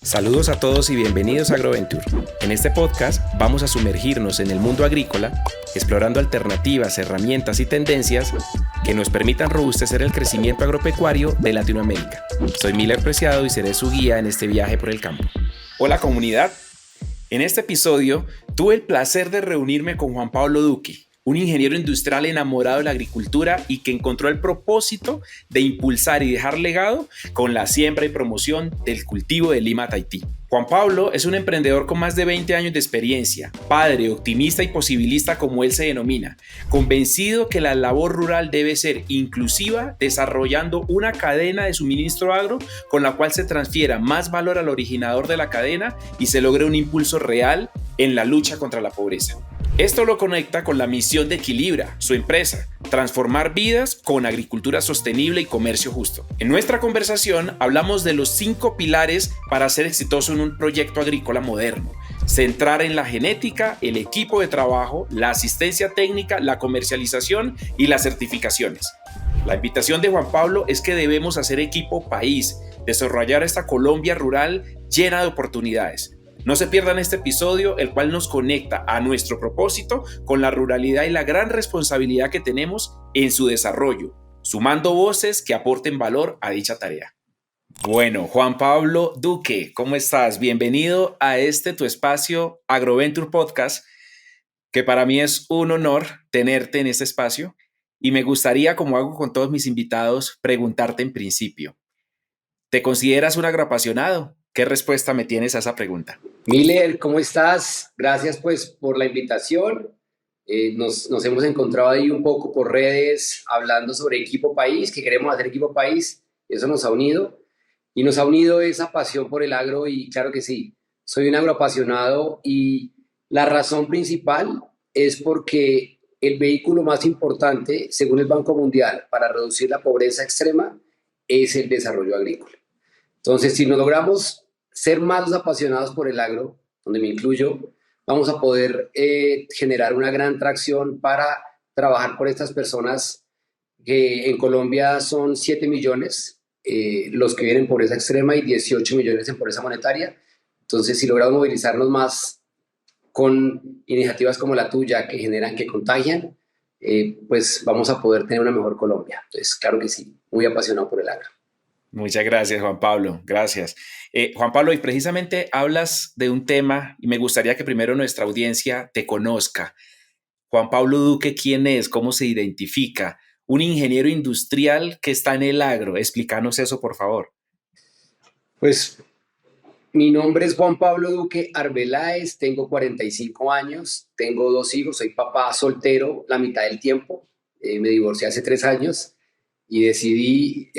Saludos a todos y bienvenidos a Agroventure. En este podcast vamos a sumergirnos en el mundo agrícola, explorando alternativas, herramientas y tendencias que nos permitan robustecer el crecimiento agropecuario de Latinoamérica. Soy Miller Preciado y seré su guía en este viaje por el campo. Hola comunidad. En este episodio tuve el placer de reunirme con Juan Pablo Duque, un ingeniero industrial enamorado de la agricultura y que encontró el propósito de impulsar y dejar legado con la siembra y promoción del cultivo de lima Tahití. Juan Pablo es un emprendedor con más de 20 años de experiencia, padre, optimista y posibilista como él se denomina, convencido que la labor rural debe ser inclusiva, desarrollando una cadena de suministro agro con la cual se transfiera más valor al originador de la cadena y se logre un impulso real en la lucha contra la pobreza. Esto lo conecta con la misión de Equilibra, su empresa, transformar vidas con agricultura sostenible y comercio justo. En nuestra conversación hablamos de los 5 pilares para ser exitoso en un proyecto agrícola moderno. Centrar en la genética, el equipo de trabajo, la asistencia técnica, la comercialización y las certificaciones. La invitación de Juan Pablo es que debemos hacer equipo país, desarrollar esta Colombia rural llena de oportunidades. No se pierdan este episodio, el cual nos conecta a nuestro propósito con la ruralidad y la gran responsabilidad que tenemos en su desarrollo, sumando voces que aporten valor a dicha tarea. Bueno, Juan Pablo Duque, ¿cómo estás? Bienvenido a tu espacio Agroventure Podcast, que para mí es un honor tenerte en este espacio y me gustaría, como hago con todos mis invitados, preguntarte en principio, ¿te consideras un agroapasionado? ¿Qué respuesta me tienes a esa pregunta? Miller, ¿cómo estás? Gracias pues por la invitación. Nos hemos encontrado ahí un poco por redes hablando sobre Equipo País, que queremos hacer Equipo País. Eso nos ha unido y nos ha unido esa pasión por el agro y claro que sí, soy un agroapasionado y la razón principal es porque el vehículo más importante, según el Banco Mundial, para reducir la pobreza extrema es el desarrollo agrícola. Entonces, si nos logramos ser más apasionados por el agro, donde me incluyo, vamos a poder generar una gran tracción para trabajar por estas personas que en Colombia son 7 millones, los que viven en pobreza extrema y 18 millones en pobreza monetaria. Entonces, si logramos movilizarnos más con iniciativas como la tuya que generan, que contagian, pues vamos a poder tener una mejor Colombia. Entonces, claro que sí, muy apasionado por el agro. Muchas gracias, Juan Pablo. Gracias. Juan Pablo, y precisamente hablas de un tema y me gustaría que primero nuestra audiencia te conozca. Juan Pablo Duque, ¿quién es? ¿Cómo se identifica? Un ingeniero industrial que está en el agro. Explícanos eso, por favor. Pues mi nombre es Juan Pablo Duque Arbeláez, tengo 45 años, tengo 2 hijos, soy papá soltero la mitad del tiempo, me divorcié hace 3 años. Y decidí,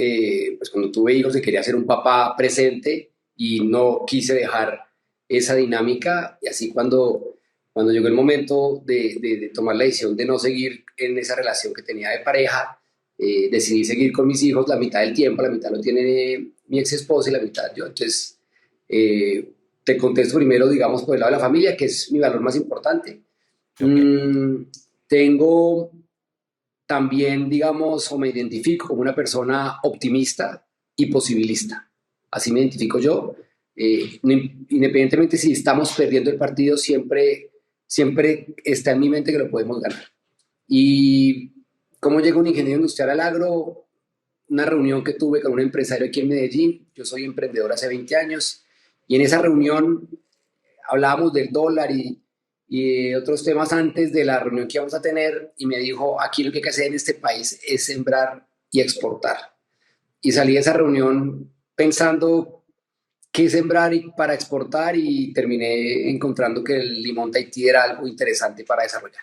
pues cuando tuve hijos, que quería ser un papá presente y no quise dejar esa dinámica. Y así cuando llegó el momento de tomar la decisión de no seguir en esa relación que tenía de pareja, decidí seguir con mis hijos la mitad del tiempo, la mitad lo tiene mi ex esposa y la mitad yo. Entonces, te contesto primero, digamos, por el lado de la familia, que es mi valor más importante. Okay. Tengo también, digamos, o me identifico como una persona optimista y posibilista. Así me identifico yo. Independientemente si estamos perdiendo el partido, siempre está en mi mente que lo podemos ganar. ¿Y cómo llega un ingeniero industrial al agro? Una reunión que tuve con un empresario aquí en Medellín. Yo soy emprendedor hace 20 años y en esa reunión hablábamos del dólar y otros temas antes de la reunión que íbamos a tener y me dijo, aquí lo que hay que hacer en este país es sembrar y exportar. Y salí de esa reunión pensando qué sembrar para exportar y terminé encontrando que el limón Tahití era algo interesante para desarrollar.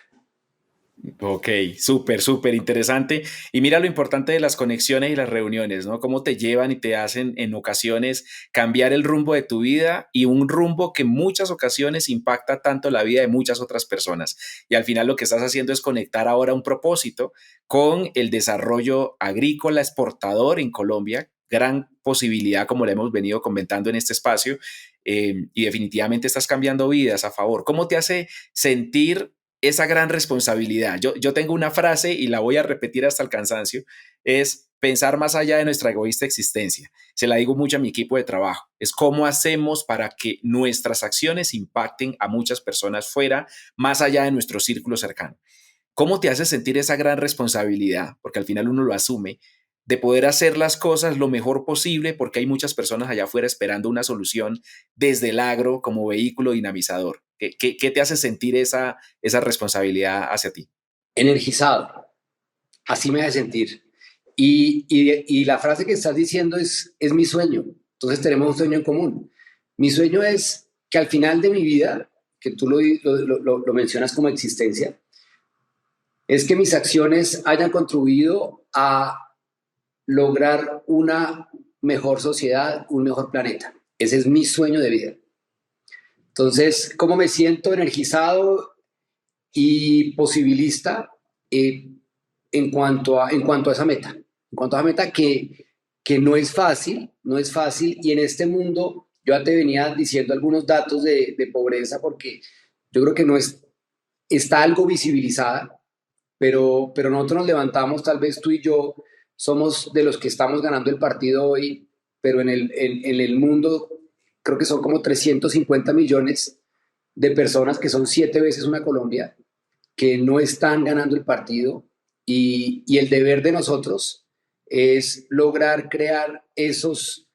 Ok, súper interesante. Y mira lo importante de las conexiones y las reuniones, ¿no? Cómo te llevan y te hacen en ocasiones cambiar el rumbo de tu vida y un rumbo que en muchas ocasiones impacta tanto la vida de muchas otras personas. Y al final lo que estás haciendo es conectar ahora un propósito con el desarrollo agrícola exportador en Colombia. Gran posibilidad, como le hemos venido comentando en este espacio, y definitivamente estás cambiando vidas a favor. ¿Cómo te hace sentir esa gran responsabilidad? Yo tengo una frase y la voy a repetir hasta el cansancio, es pensar más allá de nuestra egoísta existencia. Se la digo mucho a mi equipo de trabajo. Es cómo hacemos para que nuestras acciones impacten a muchas personas fuera, más allá de nuestro círculo cercano. ¿Cómo te hace sentir esa gran responsabilidad? Porque al final uno lo asume, de poder hacer las cosas lo mejor posible, porque hay muchas personas allá afuera esperando una solución desde el agro como vehículo dinamizador. ¿Qué te hace sentir esa responsabilidad hacia ti? Energizado, así me hace sentir. Y la frase que estás diciendo es mi sueño. Entonces tenemos un sueño en común. Mi sueño es que al final de mi vida, que tú lo mencionas como existencia, es que mis acciones hayan contribuido a lograr una mejor sociedad, un mejor planeta. Ese es mi sueño de vida. Entonces, ¿cómo me siento energizado y posibilista en cuanto a esa meta? En cuanto a esa meta que no es fácil, no es fácil, y en este mundo, yo ya te venía diciendo algunos datos de pobreza, porque yo creo que no está algo visibilizada, pero nosotros nos levantamos, tal vez tú y yo somos de los que estamos ganando el partido hoy, pero en el mundo creo que son como 350 millones de personas, que son 7 veces una Colombia, que no están ganando el partido, y el deber de nosotros es lograr crear esas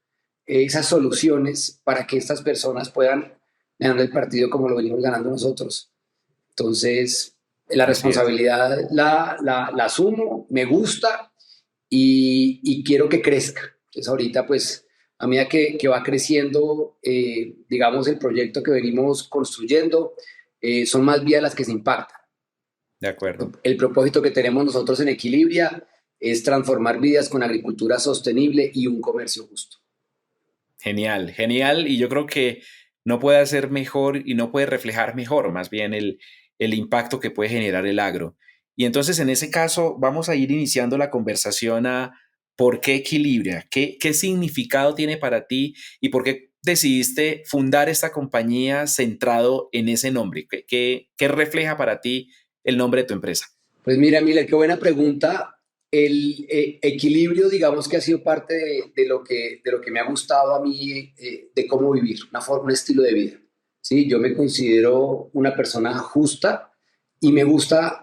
soluciones para que estas personas puedan ganar el partido como lo venimos ganando nosotros. Entonces, la Así es. responsabilidad la asumo, me gusta, y quiero que crezca. Entonces, ahorita, pues, a medida que va creciendo, digamos, el proyecto que venimos construyendo, son más vías las que se impactan. De acuerdo. El propósito que tenemos nosotros en Equilibria es transformar vidas con agricultura sostenible y un comercio justo. Genial, genial. Y yo creo que no puede ser mejor y no puede reflejar mejor, más bien el impacto que puede generar el agro. Y entonces, en ese caso, vamos a ir iniciando la conversación a por qué Equilibria, qué significado tiene para ti y por qué decidiste fundar esta compañía centrado en ese nombre. ¿Qué refleja para ti el nombre de tu empresa? Pues mira, Miller, qué buena pregunta. El equilibrio, digamos que ha sido parte de lo que me ha gustado a mí, de cómo vivir, una forma, un estilo de vida. ¿Sí? Yo me considero una persona justa, y me gusta,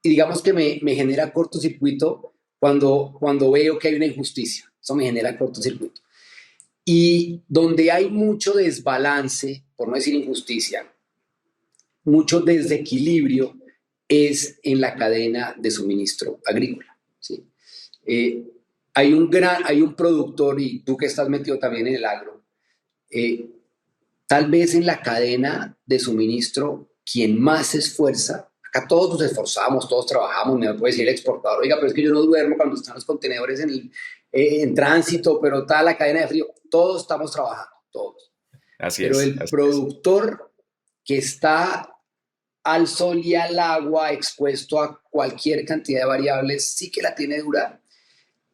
y digamos que me genera cortocircuito cuando veo que hay una injusticia. Eso me genera cortocircuito. Y donde hay mucho desbalance, por no decir injusticia, mucho desequilibrio, es en la cadena de suministro agrícola. ¿Sí? Eh, hay un productor, y tú que estás metido también en el agro, eh, tal vez en la cadena de suministro, quien más se esfuerza, acá todos nos esforzamos, todos trabajamos, me puede decir el exportador, oiga, pero es que yo no duermo cuando están los contenedores en tránsito, pero está la cadena de frío, todos estamos trabajando, todos. Así Pero es, el así es. productor que está al sol y al agua, expuesto a cualquier cantidad de variables, sí que la tiene dura,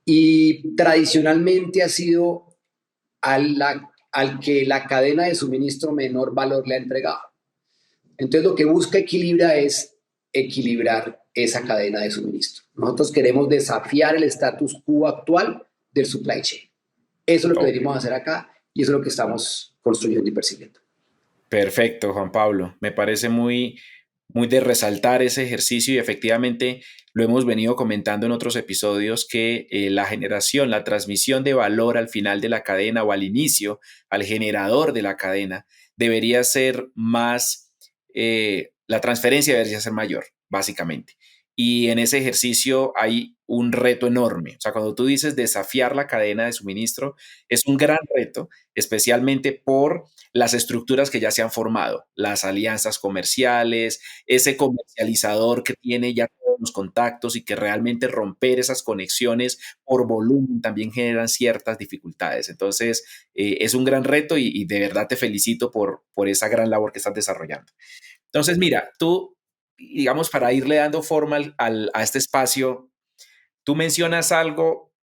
y tradicionalmente ha sido al que la cadena de suministro menor valor le ha entregado. Entonces, lo que busca Equilibra es equilibrar esa cadena de suministro. Nosotros queremos desafiar el status quo actual del supply chain. Eso es lo que Ok. venimos a hacer acá, y eso es lo que estamos construyendo y persiguiendo. Perfecto, Juan Pablo. Me parece muy de resaltar ese ejercicio y efectivamente lo hemos venido comentando en otros episodios que la generación, la transmisión de valor al final de la cadena o al inicio, al generador de la cadena, debería ser más, la transferencia debería ser mayor, básicamente. Y en ese ejercicio hay un reto enorme. O sea, cuando tú dices desafiar la cadena de suministro, es un gran reto, especialmente por las estructuras que ya se han formado, las alianzas comerciales, ese comercializador que tiene ya todos los contactos y que realmente romper esas conexiones por volumen también generan ciertas dificultades. Entonces, es un gran reto y de verdad te felicito por esa gran labor que estás desarrollando. Entonces, mira, tú, digamos, para irle dando forma a este espacio, tú mencionas algo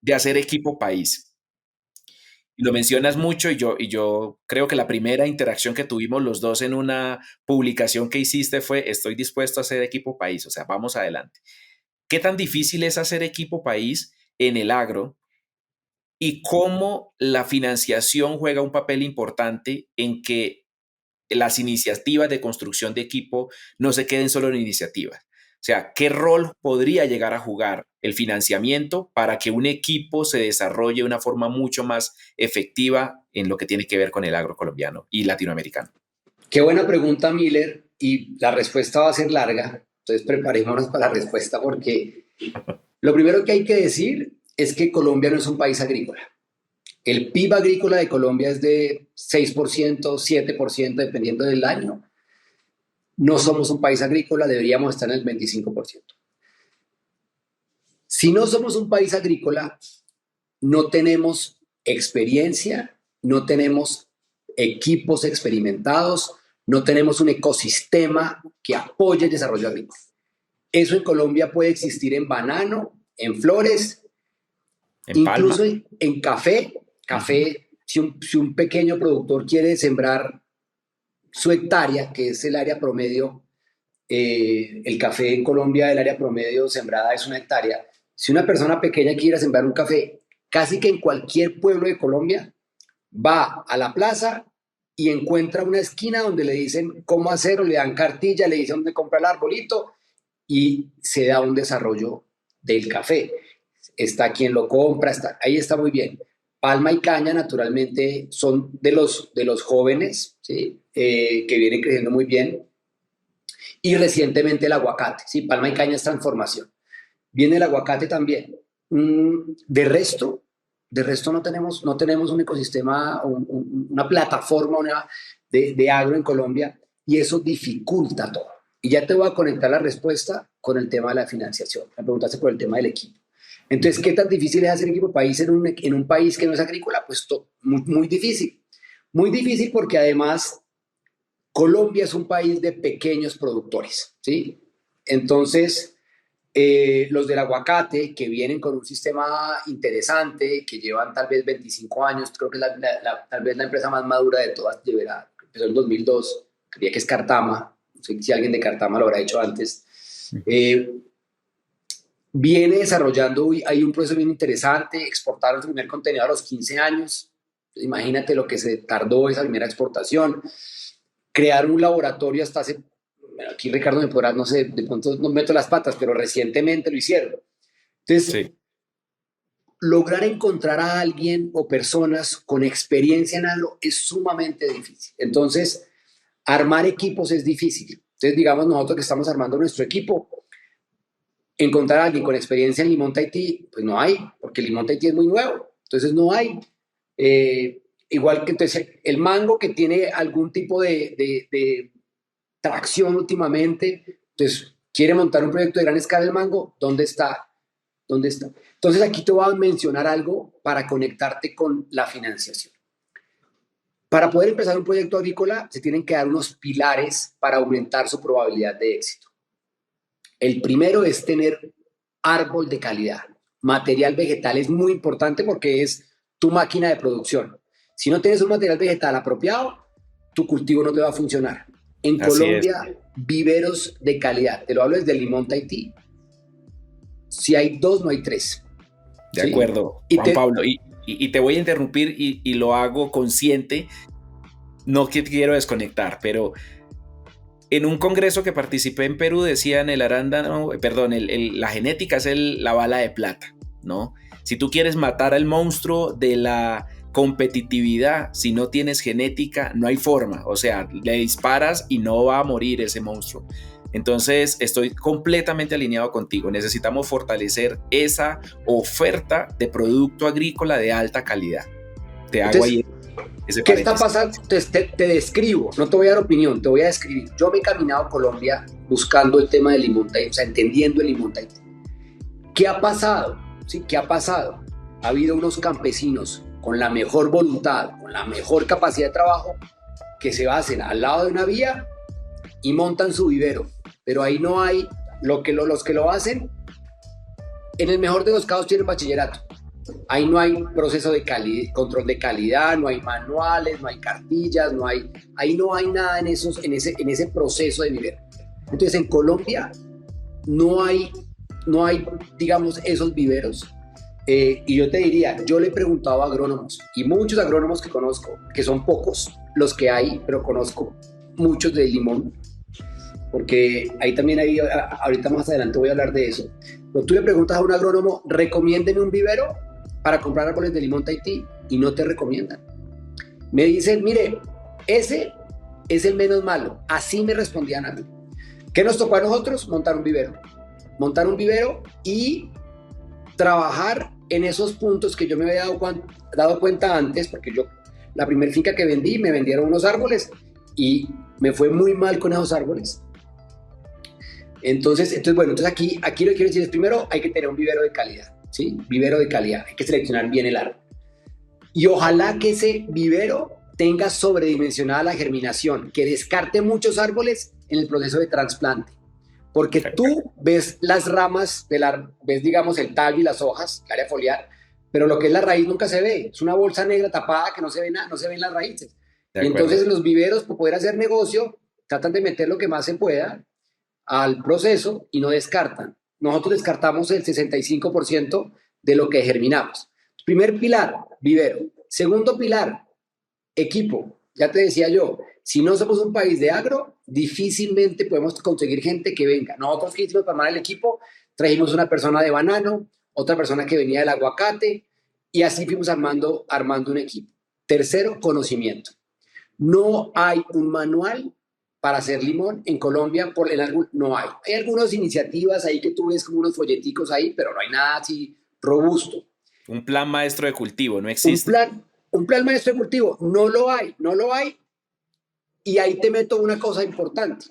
de hacer equipo país. Y lo mencionas mucho y yo creo que la primera interacción que tuvimos los dos en una publicación que hiciste fue, estoy dispuesto a hacer equipo país, o sea, vamos adelante. ¿Qué tan difícil es hacer equipo país en el agro y cómo la financiación juega un papel importante en que las iniciativas de construcción de equipo no se queden solo en iniciativas. O sea, ¿qué rol podría llegar a jugar el financiamiento para que un equipo se desarrolle de una forma mucho más efectiva en lo que tiene que ver con el agro colombiano y latinoamericano? Qué buena pregunta, Miller, y la respuesta va a ser larga, entonces preparémonos para la respuesta porque lo primero que hay que decir es que Colombia no es un país agrícola. El PIB agrícola de Colombia es de 6%, 7%, dependiendo del año. No somos un país agrícola, deberíamos estar en el 25%. Si no somos un país agrícola, no tenemos experiencia, no tenemos equipos experimentados, no tenemos un ecosistema que apoye el desarrollo agrícola. Eso en Colombia puede existir en banano, en flores, incluso en café. Café, si un pequeño productor quiere sembrar su hectárea, que es el área promedio, el café en Colombia, el área promedio sembrada es 1 hectárea. Si una persona pequeña quiere sembrar un café, casi que en cualquier pueblo de Colombia, va a la plaza y encuentra una esquina donde le dicen cómo hacerlo, le dan cartilla, le dicen dónde comprar el arbolito y se da un desarrollo del café. Está quien lo compra, ahí está muy bien. Palma y caña, naturalmente, son de los jóvenes, ¿sí? Que vienen creciendo muy bien. Y recientemente el aguacate, ¿sí? Palma y caña es transformación. Viene el aguacate también. De resto no tenemos un ecosistema, una plataforma de agro en Colombia y eso dificulta todo. Y ya te voy a conectar la respuesta con el tema de la financiación. Me preguntaste por el tema del equipo. Entonces, ¿qué tan difícil es hacer equipo país en un país que no es agrícola? Pues muy, muy difícil. Muy difícil porque además Colombia es un país de pequeños productores, ¿sí? Entonces, los del aguacate que vienen con un sistema interesante, que llevan tal vez 25 años, creo que tal vez la empresa más madura de todas, empezó en 2002, creía que es Cartama, no sé si alguien de Cartama lo habrá hecho antes, viene desarrollando, hay un proceso bien interesante, exportaron su primer contenedor a los 15 años, imagínate lo que se tardó esa primera exportación, crear un laboratorio hasta hace, aquí Ricardo me podrá, no sé, de pronto no meto las patas, pero recientemente lo hicieron. Entonces, sí, lograr encontrar a alguien o personas con experiencia en algo es sumamente difícil. Entonces, armar equipos es difícil. Entonces, digamos, nosotros que estamos armando nuestro equipo, encontrar a alguien con experiencia en Limón Tahití, pues no hay, porque Limón Tahití es muy nuevo, entonces no hay. Igual que entonces, el mango que tiene algún tipo de tracción últimamente, entonces quiere montar un proyecto de gran escala del mango, ¿dónde está? Entonces aquí te voy a mencionar algo para conectarte con la financiación. Para poder empezar un proyecto agrícola se tienen que dar unos pilares para aumentar su probabilidad de éxito. El primero es tener árbol de calidad. Material vegetal es muy importante porque es tu máquina de producción. Si no tienes un material vegetal apropiado, tu cultivo no te va a funcionar. En Colombia, viveros de calidad. Te lo hablo desde Limón Tahití. Si hay 2, no hay 3. De acuerdo, Juan Pablo. Y te voy a interrumpir y lo hago consciente. No quiero desconectar, pero en un congreso que participé en Perú decían la genética es la bala de plata, ¿no? Si tú quieres matar al monstruo de la competitividad, si no tienes genética, no hay forma. O sea, le disparas y no va a morir ese monstruo. Entonces, estoy completamente alineado contigo. Necesitamos fortalecer esa oferta de producto agrícola de alta calidad. Te hago ahí ese ¿qué está pasando? Entonces, te describo, no te voy a dar opinión, te voy a describir. Yo me he caminado a Colombia buscando el tema del Limón Tahití, o sea, entendiendo el Limón Tahití. ¿Qué ha pasado? ¿Sí? ¿Qué ha pasado? Ha habido unos campesinos con la mejor voluntad, con la mejor capacidad de trabajo, que se basen al lado de una vía y montan su vivero. Pero ahí no hay, los que lo hacen, en el mejor de los casos tienen bachillerato. Ahí no hay proceso de control de calidad, no hay manuales, no hay cartillas, ahí no hay nada en ese proceso de vivero. Entonces en Colombia no hay, digamos, esos viveros. Y yo te diría, yo le he preguntado a agrónomos, y muchos agrónomos que conozco, que son pocos los que hay, pero conozco muchos de limón, porque ahí también hay, ahorita más adelante voy a hablar de eso. Pero tú le preguntas a un agrónomo, recomiéndeme un vivero para comprar árboles de limón Tahití, y no te recomiendan. Me dicen, mire, ese es el menos malo. Así me respondían a mí. ¿Qué nos tocó a nosotros? Montar un vivero. Montar un vivero y trabajar en esos puntos que yo me había dado cuenta antes, porque yo, la primera finca que vendí, me vendieron unos árboles y me fue muy mal con esos árboles. Entonces bueno, entonces aquí lo que quiero decir es, primero hay que tener un vivero de calidad, ¿sí? Vivero de calidad, hay que seleccionar bien el árbol. Y ojalá que ese vivero tenga sobredimensionada la germinación, que descarte muchos árboles en el proceso de trasplante. Porque tú ves las ramas, ves digamos el tallo y las hojas, el área foliar, pero lo que es la raíz nunca se ve. Es una bolsa negra tapada que no se ve nada, no se ven las raíces. Y entonces los viveros, para poder hacer negocio, tratan de meter lo que más se pueda al proceso y no descartan. Nosotros descartamos el 65% de lo que germinamos. Primer pilar, vivero. Segundo pilar, equipo. Ya te decía yo, si no somos un país de agro, difícilmente podemos conseguir gente que venga. Nosotros que hicimos para armar el equipo, trajimos una persona de banano, otra persona que venía del aguacate, y así fuimos armando un equipo. Tercero, conocimiento. No hay un manual para hacer limón en Colombia, no hay. Hay algunas iniciativas ahí que tú ves como unos folleticos ahí, pero no hay nada así robusto. Un plan maestro de cultivo, no existe. Un plan maestro de cultivo, no lo hay. Y ahí te meto una cosa importante.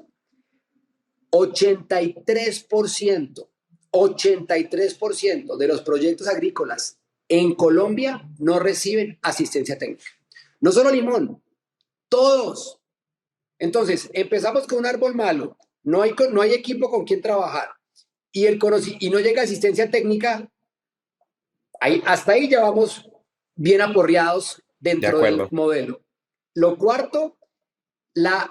83% de los proyectos agrícolas en Colombia no reciben asistencia técnica. No solo limón, todos. Entonces, empezamos con un árbol malo, no hay equipo con quien trabajar y no llega asistencia técnica. Hasta ahí ya vamos bien aporreados dentro del modelo. Lo cuarto, la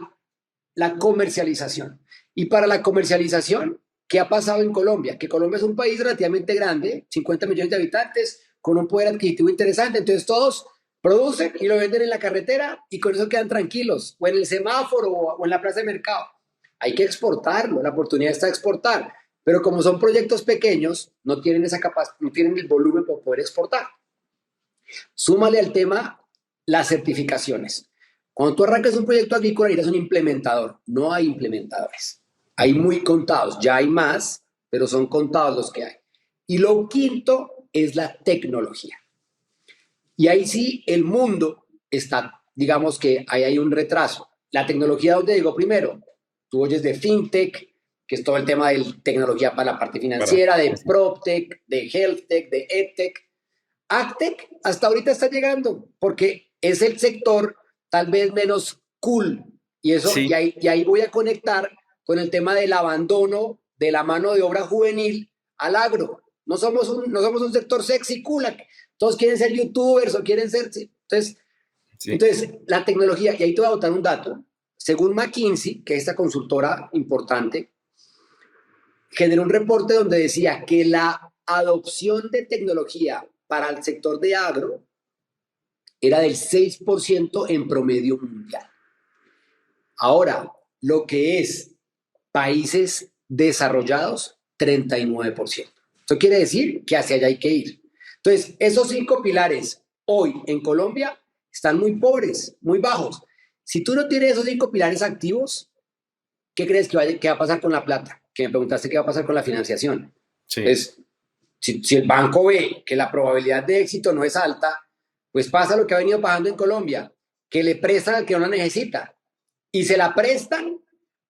comercialización. Y para la comercialización, ¿qué ha pasado en Colombia? Que Colombia es un país relativamente grande, 50 millones de habitantes, con un poder adquisitivo interesante. Entonces todos producen y lo venden en la carretera y con eso quedan tranquilos, o en el semáforo o en la plaza de mercado. Hay que exportarlo, la oportunidad está de exportar. Pero como son proyectos pequeños, no tienen esa capacidad, no tienen el volumen para poder exportar. Súmale al tema las certificaciones. Cuando tú arrancas un proyecto agrícola, eres un implementador. No hay implementadores. Hay muy contados. Ya hay más, pero son contados los que hay. Y lo quinto es la tecnología. Y ahí sí, el mundo está, digamos que ahí hay un retraso. La tecnología, ¿dónde llegó primero? Tú oyes de FinTech, que es todo el tema de tecnología para la parte financiera, de PropTech, de HealthTech, de EdTech. AgTech hasta ahorita está llegando, porque es el sector tal vez menos cool. Y eso, sí. y ahí voy a conectar con el tema del abandono de la mano de obra juvenil al agro. No somos un sector sexy, cool. Todos quieren ser youtubers o quieren ser... Entonces, la tecnología, y ahí te voy a botar un dato. Según McKinsey, que es esta consultora importante, generó un reporte donde decía que la adopción de tecnología para el sector de agro era del 6% en promedio mundial. Ahora, lo que es países desarrollados, 39%. Esto quiere decir que hacia allá hay que ir. Entonces, esos 5 pilares hoy en Colombia están muy pobres, muy bajos. Si tú no tienes esos 5 pilares activos, ¿qué crees que va a pasar con la plata? Que me preguntaste qué va a pasar con la financiación. Sí. Entonces, si el banco ve que la probabilidad de éxito no es alta, pues pasa lo que ha venido pasando en Colombia, que le prestan al que no la necesita y se la prestan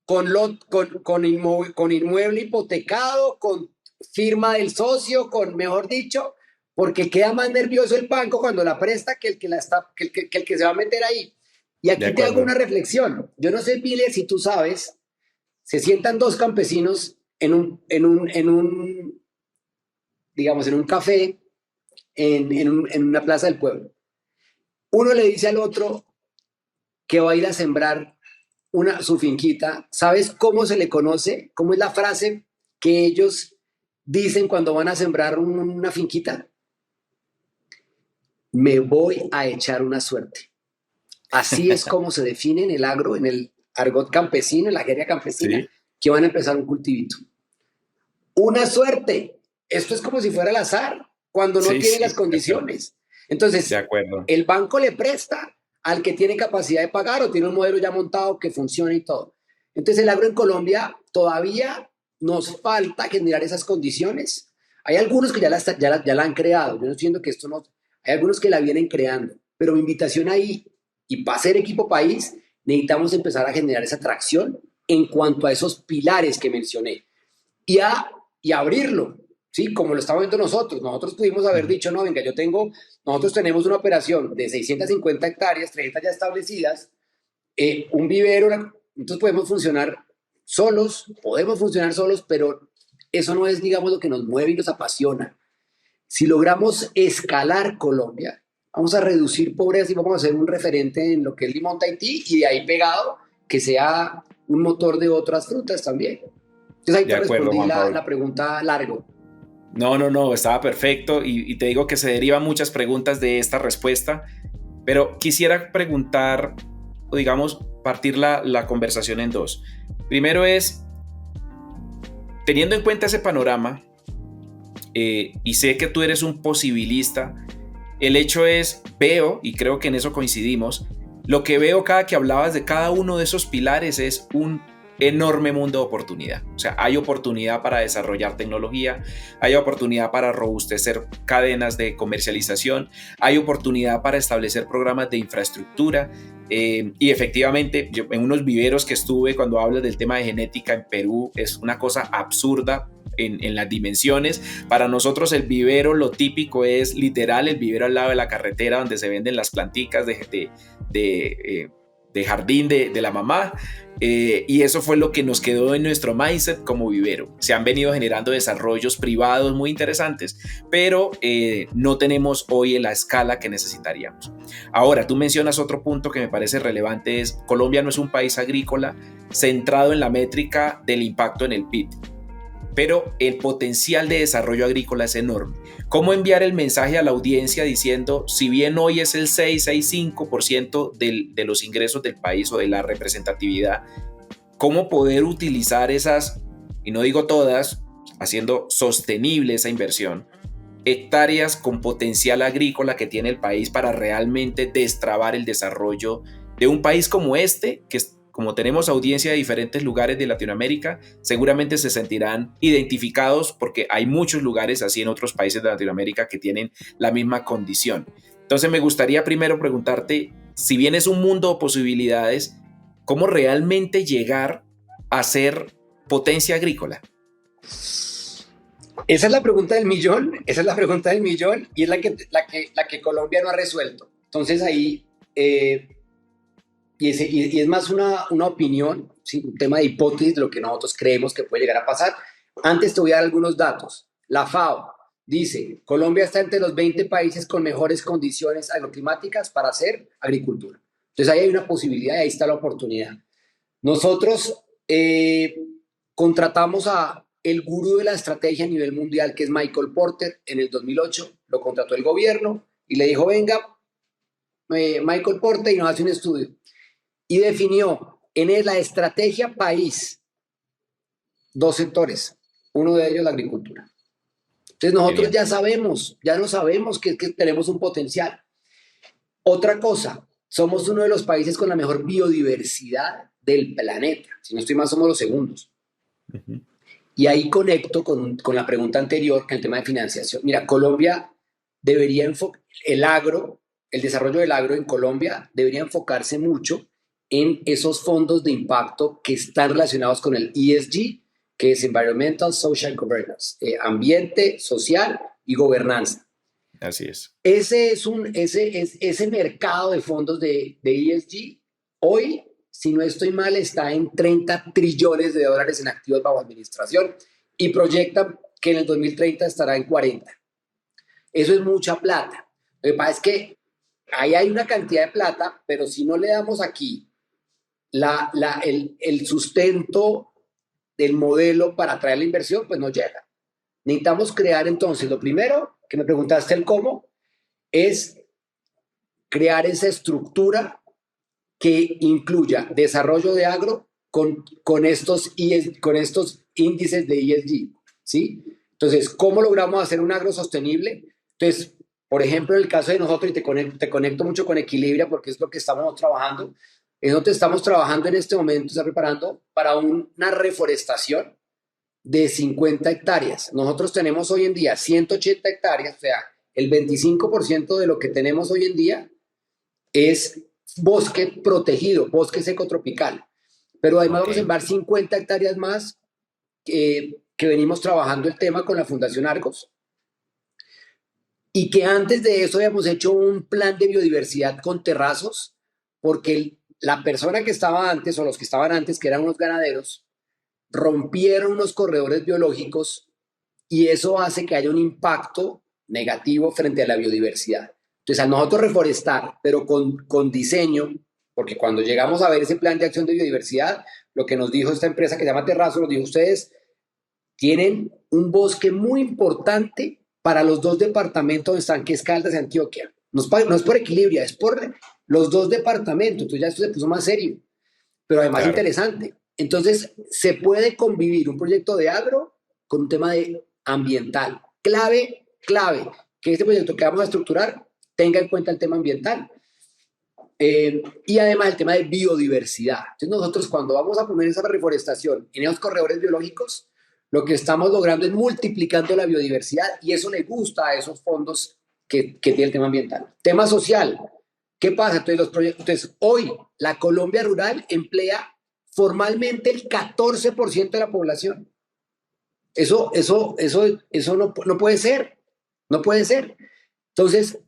con inmueble hipotecado, con firma del socio, mejor dicho, porque queda más nervioso el banco cuando la presta que el que se va a meter ahí. Y aquí te hago una reflexión. Yo no sé, Miller, si tú sabes, se sientan 2 campesinos en un café, en una plaza del pueblo. Uno le dice al otro que va a ir a sembrar su finquita. ¿Sabes cómo se le conoce? ¿Cómo es la frase que ellos dicen cuando van a sembrar una finquita? me voy a echar una suerte. Así es como se define en el agro, en el argot campesino, en la jerga campesina, Sí, que van a empezar un cultivito. Una suerte. Esto es como si fuera el azar, cuando no sí, tiene las sí, de acuerdo. condiciones. De Entonces, acuerdo. el banco le presta al que tiene capacidad de pagar o tiene un modelo ya montado que funciona y todo. Entonces, el agro en Colombia todavía nos falta generar esas condiciones. Hay algunos que ya la han creado. Yo no estoy diciendo que esto no. Hay algunos que la vienen creando. Pero mi invitación ahí, y para ser equipo país, necesitamos empezar a generar esa tracción en cuanto a esos pilares que mencioné y y abrirlo, ¿sí? Como lo estamos viendo nosotros. Nosotros pudimos haber Ujú. dicho, no, venga, nosotros tenemos una operación de 650 hectáreas, 30 ya establecidas, un vivero, nosotros podemos funcionar solos, pero eso no es, digamos, lo que nos mueve y nos apasiona. Si logramos escalar Colombia, vamos a reducir pobreza y vamos a ser un referente en lo que es limón Tahití y de ahí pegado que sea un motor de otras frutas también. Entonces ahí De te acuerdo, respondí Juan Pablo. la pregunta largo. No, no, no, estaba perfecto y te digo que se derivan muchas preguntas de esta respuesta, pero quisiera preguntar, o digamos, partir la conversación en dos. Primero es, teniendo en cuenta ese panorama, y sé que tú eres un posibilista, el hecho es, veo, y creo que en eso coincidimos, lo que veo cada que hablabas de cada uno de esos pilares es un enorme mundo de oportunidad. O sea, hay oportunidad para desarrollar tecnología, hay oportunidad para robustecer cadenas de comercialización, hay oportunidad para establecer programas de infraestructura. Y efectivamente, yo, en unos viveros que estuve, cuando hablas del tema de genética en Perú, es una cosa absurda en las dimensiones. Para nosotros el vivero, lo típico es literal el vivero al lado de la carretera donde se venden las planticas de jardín de la mamá. Y eso fue lo que nos quedó en nuestro mindset como vivero. Se han venido generando desarrollos privados muy interesantes, pero no tenemos hoy la escala que necesitaríamos. Ahora, tú mencionas otro punto que me parece relevante, es Colombia no es un país agrícola centrado en la métrica del impacto en el PIB, pero el potencial de desarrollo agrícola es enorme. ¿Cómo enviar el mensaje a la audiencia diciendo, si bien hoy es el 6-6-5% de los ingresos del país o de la representatividad, cómo poder utilizar esas, y no digo todas, haciendo sostenible esa inversión, hectáreas con potencial agrícola que tiene el país para realmente destrabar el desarrollo de un país como este, que como tenemos audiencia de diferentes lugares de Latinoamérica, seguramente se sentirán identificados porque hay muchos lugares así en otros países de Latinoamérica que tienen la misma condición. Entonces me gustaría primero preguntarte, si bien es un mundo de posibilidades, ¿cómo realmente llegar a ser potencia agrícola? Esa es la pregunta del millón, esa es la pregunta del millón y es la que Colombia no ha resuelto. Entonces ahí, y es más una opinión, ¿sí? Un tema de hipótesis de lo que nosotros creemos que puede llegar a pasar. Antes te voy a dar algunos datos. La FAO dice, Colombia está entre los 20 países con mejores condiciones agroclimáticas para hacer agricultura. Entonces ahí hay una posibilidad y ahí está la oportunidad. Nosotros contratamos a el gurú de la estrategia a nivel mundial, que es Michael Porter, en el 2008. Lo contrató el gobierno y le dijo, venga, Michael Porter, y nos hace un estudio. Y definió en la estrategia país dos sectores. Uno de ellos la agricultura. Entonces nosotros Genial. ya no sabemos que tenemos un potencial. Otra cosa, somos uno de los países con la mejor biodiversidad del planeta. Si no estoy mal, somos los segundos. Uh-huh. Y ahí conecto con la pregunta anterior, el tema de financiación. Mira, Colombia debería enfocar, el desarrollo del agro en Colombia debería enfocarse mucho en esos fondos de impacto que están relacionados con el ESG, que es Environmental, Social Governance, ambiente, social y gobernanza. Así es. Ese mercado de fondos de ESG, hoy, si no estoy mal, está en 30 trillones de dólares en activos bajo administración y proyectan que en el 2030 estará en 40. Eso es mucha plata. Lo que pasa es que ahí hay una cantidad de plata, pero si no le damos aquí el sustento del modelo para atraer la inversión, pues no llega. Necesitamos crear entonces, lo primero, que me preguntaste el cómo, es crear esa estructura que incluya desarrollo de agro con estos índices de ESG, ¿sí? Entonces, ¿cómo logramos hacer un agro sostenible? Entonces, por ejemplo, en el caso de nosotros, y te conecto mucho con Equilibria porque es lo que estamos trabajando, nosotros estamos trabajando en este momento, está preparando para una reforestación de 50 hectáreas. Nosotros tenemos hoy en día 180 hectáreas, o sea, el 25% de lo que tenemos hoy en día es bosque protegido, bosque seco tropical. Pero además vamos a sembrar 50 hectáreas más que venimos trabajando el tema con la Fundación Argos y que antes de eso habíamos hecho un plan de biodiversidad con terrazos porque la persona que estaba antes o los que estaban antes, que eran unos ganaderos, rompieron unos corredores biológicos y eso hace que haya un impacto negativo frente a la biodiversidad. Entonces, a nosotros reforestar, pero con diseño, porque cuando llegamos a ver ese plan de acción de biodiversidad, lo que nos dijo esta empresa que se llama Terrazo, nos dijo, ustedes tienen un bosque muy importante para los dos departamentos donde están, que es Caldas y Antioquia. No es por Equilibria, es por los dos departamentos. Entonces ya esto se puso más serio, pero además claro, interesante. Entonces, se puede convivir un proyecto de agro con un tema ambiental. Clave, que este proyecto que vamos a estructurar tenga en cuenta el tema ambiental y además el tema de biodiversidad. Entonces, nosotros cuando vamos a poner esa reforestación en esos corredores biológicos, lo que estamos logrando es multiplicando la biodiversidad y eso le gusta a esos fondos que tiene el tema ambiental. Tema social. ¿Qué pasa? Entonces, los proyectos, entonces, hoy la Colombia rural emplea formalmente el 14% de la población. Eso no puede ser. No puede ser. Entonces,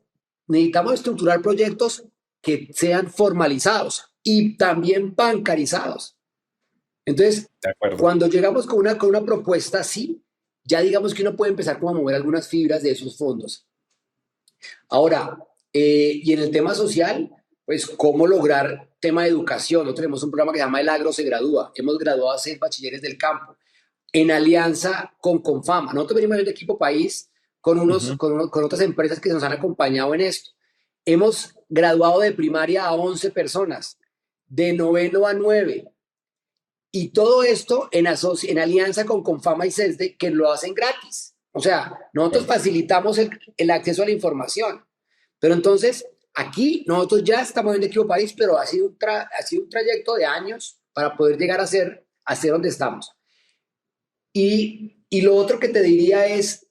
necesitamos estructurar proyectos que sean formalizados y también bancarizados. Entonces, cuando llegamos con una propuesta así, ya digamos que uno puede empezar como a mover algunas fibras de esos fondos. Ahora, y en el tema social, pues cómo lograr tema de educación. Nosotros tenemos un programa que se llama El Agro se Gradúa. Hemos graduado a 6 bachilleres del campo en alianza con Confama. Nosotros venimos del equipo país con otras empresas que nos han acompañado en esto. Hemos graduado de primaria a 11 personas, de noveno a 9. Y todo esto en alianza con Confama y CESDE, que lo hacen gratis. O sea, nosotros facilitamos el acceso a la información. Pero entonces, aquí nosotros ya estamos en el equipo país, pero ha sido un trayecto de años para poder llegar a ser donde estamos. Y lo otro que te diría es,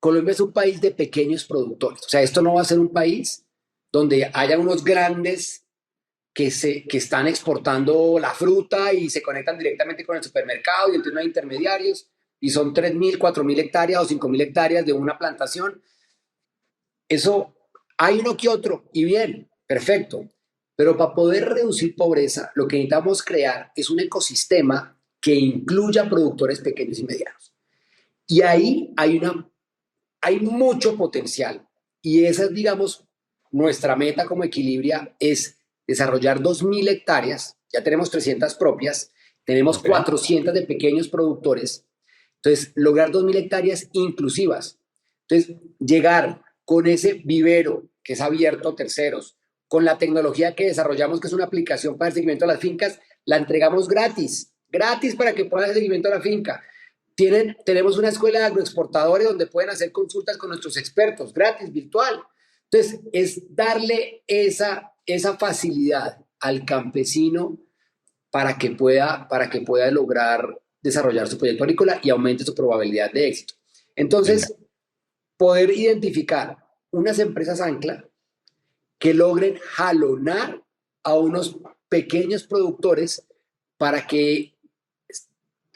Colombia es un país de pequeños productores. O sea, esto no va a ser un país donde haya unos grandes que están exportando la fruta y se conectan directamente con el supermercado y entonces no hay intermediarios y son 3.000, 4.000 hectáreas o 5.000 hectáreas de una plantación. Eso hay uno que otro y bien, perfecto. Pero para poder reducir pobreza, lo que necesitamos crear es un ecosistema que incluya productores pequeños y medianos. Y ahí hay mucho potencial. Y esa es, digamos, nuestra meta como Equilibria es desarrollar 2.000 hectáreas. Ya tenemos 300 propias, tenemos 400 de pequeños productores. Entonces, lograr 2.000 hectáreas inclusivas. Entonces, llegar con ese vivero que es abierto a terceros, con la tecnología que desarrollamos, que es una aplicación para el seguimiento de las fincas, la entregamos gratis para que puedan hacer seguimiento a la finca. Tenemos una escuela de agroexportadores donde pueden hacer consultas con nuestros expertos, gratis, virtual. Entonces, es darle esa facilidad al campesino para que pueda lograr desarrollar su proyecto agrícola y aumente su probabilidad de éxito. Entonces, poder identificar unas empresas ancla que logren jalonar a unos pequeños productores para que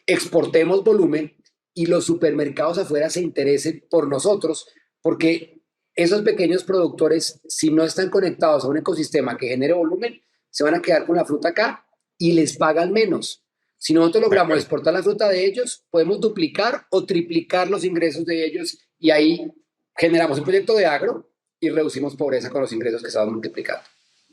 exportemos volumen y los supermercados afuera se interesen por nosotros, porque esos pequeños productores, si no están conectados a un ecosistema que genere volumen, se van a quedar con la fruta acá y les pagan menos. Si nosotros logramos exportar la fruta de ellos, podemos duplicar o triplicar los ingresos de ellos y ahí generamos un proyecto de agro y reducimos pobreza con los ingresos que se van multiplicando.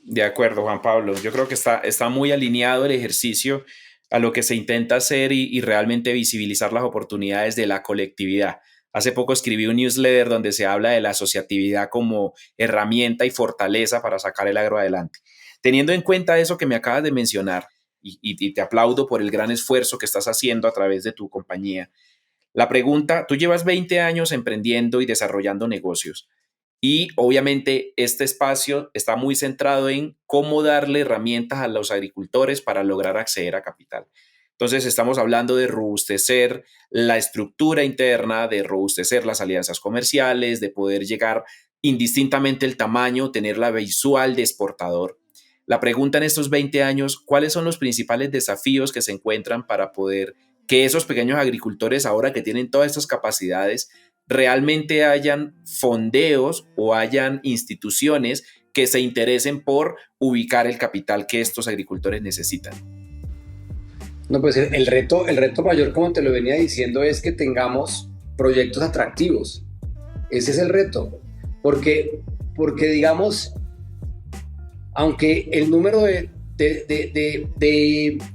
De acuerdo, Juan Pablo. Yo creo que está muy alineado el ejercicio a lo que se intenta hacer y realmente visibilizar las oportunidades de la colectividad. Hace poco escribí un newsletter donde se habla de la asociatividad como herramienta y fortaleza para sacar el agro adelante. Teniendo en cuenta eso que me acabas de mencionar, y te aplaudo por el gran esfuerzo que estás haciendo a través de tu compañía, la pregunta, tú llevas 20 años emprendiendo y desarrollando negocios. Y obviamente este espacio está muy centrado en cómo darle herramientas a los agricultores para lograr acceder a capital. Entonces estamos hablando de robustecer la estructura interna, de robustecer las alianzas comerciales, de poder llegar indistintamente el tamaño, tener la visual de exportador. La pregunta en estos 20 años, ¿cuáles son los principales desafíos que se encuentran para poder que esos pequeños agricultores, ahora que tienen todas estas capacidades, realmente hayan fondeos o hayan instituciones que se interesen por ubicar el capital que estos agricultores necesitan? No, pues el reto mayor, como te lo venía diciendo, es que tengamos proyectos atractivos. Ese es el reto. Porque digamos, aunque el número de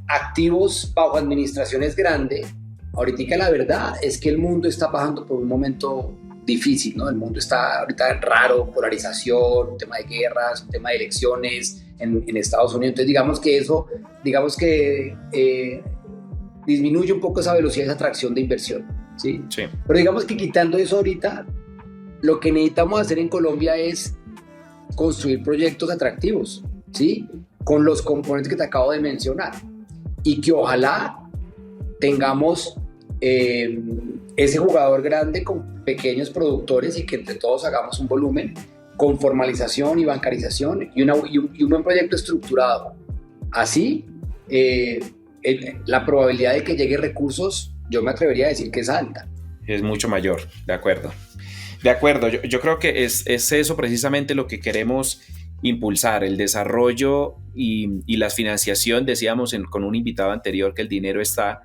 activos bajo administración es grande, ahorita la verdad es que el mundo está pasando por un momento difícil, ¿no? El mundo está ahorita raro, polarización, un tema de guerras, un tema de elecciones en Estados Unidos. Entonces digamos que disminuye un poco esa velocidad de atracción de inversión, ¿sí? Sí. Pero digamos que quitando eso ahorita, lo que necesitamos hacer en Colombia es construir proyectos atractivos, ¿sí? Con los componentes que te acabo de mencionar, y que ojalá tengamos ese jugador grande con pequeños productores y que entre todos hagamos un volumen con formalización y bancarización y un buen proyecto estructurado. Así, la probabilidad de que llegue recursos, yo me atrevería a decir que es alta. Es mucho mayor, de acuerdo. De acuerdo, yo creo que es eso precisamente lo que queremos impulsar, el desarrollo y la financiación. Decíamos con un invitado anterior que el dinero está,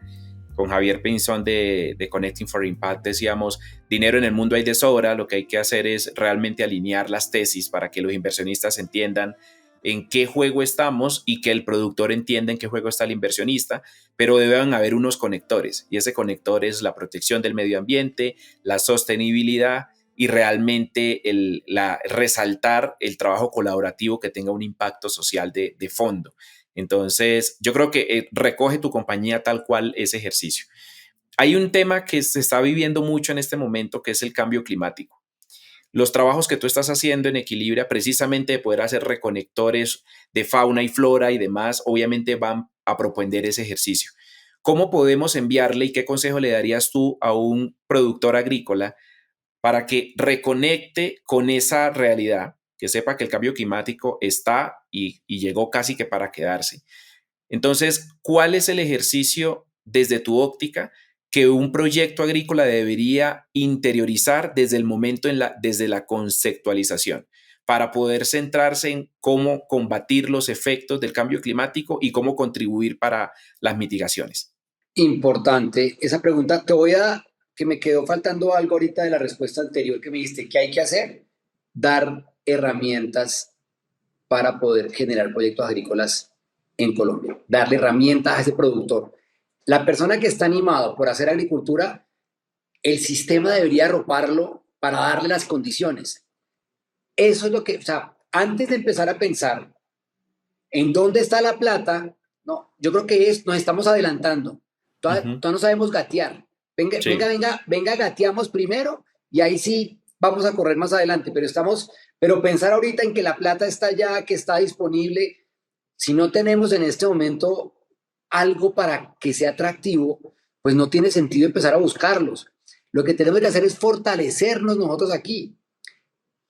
con Javier Pinzón de Connecting for Impact, decíamos, dinero en el mundo hay de sobra, lo que hay que hacer es realmente alinear las tesis para que los inversionistas entiendan en qué juego estamos y que el productor entienda en qué juego está el inversionista, pero deben haber unos conectores, y ese conector es la protección del medio ambiente, la sostenibilidad y realmente resaltar el trabajo colaborativo que tenga un impacto social de fondo. Entonces, yo creo que recoge tu compañía tal cual ese ejercicio. Hay un tema que se está viviendo mucho en este momento, que es el cambio climático. Los trabajos que tú estás haciendo en Equilibria, precisamente de poder hacer reconectores de fauna y flora y demás, obviamente van a propender ese ejercicio. ¿Cómo podemos enviarle y qué consejo le darías tú a un productor agrícola para que reconecte con esa realidad, que sepa que el cambio climático está y llegó casi que para quedarse? Entonces, ¿cuál es el ejercicio desde tu óptica que un proyecto agrícola debería interiorizar desde el momento desde la conceptualización, para poder centrarse en cómo combatir los efectos del cambio climático y cómo contribuir para las mitigaciones? Importante esa pregunta. Que me quedó faltando algo ahorita de la respuesta anterior que me dijiste. ¿Qué hay que hacer? Dar herramientas para poder generar proyectos agrícolas en Colombia. Darle herramientas a ese productor. La persona que está animado por hacer agricultura, el sistema debería arroparlo para darle las condiciones. Eso es lo que, o sea, antes de empezar a pensar en dónde está la plata, no, yo creo que nos estamos adelantando. Todavía no sabemos gatear. Venga, sí. venga, gateamos primero y ahí sí vamos a correr más adelante, pero pensar ahorita en que la plata está ya, que está disponible, si no tenemos en este momento algo para que sea atractivo, pues no tiene sentido empezar a buscarlos. Lo que tenemos que hacer es fortalecernos nosotros aquí.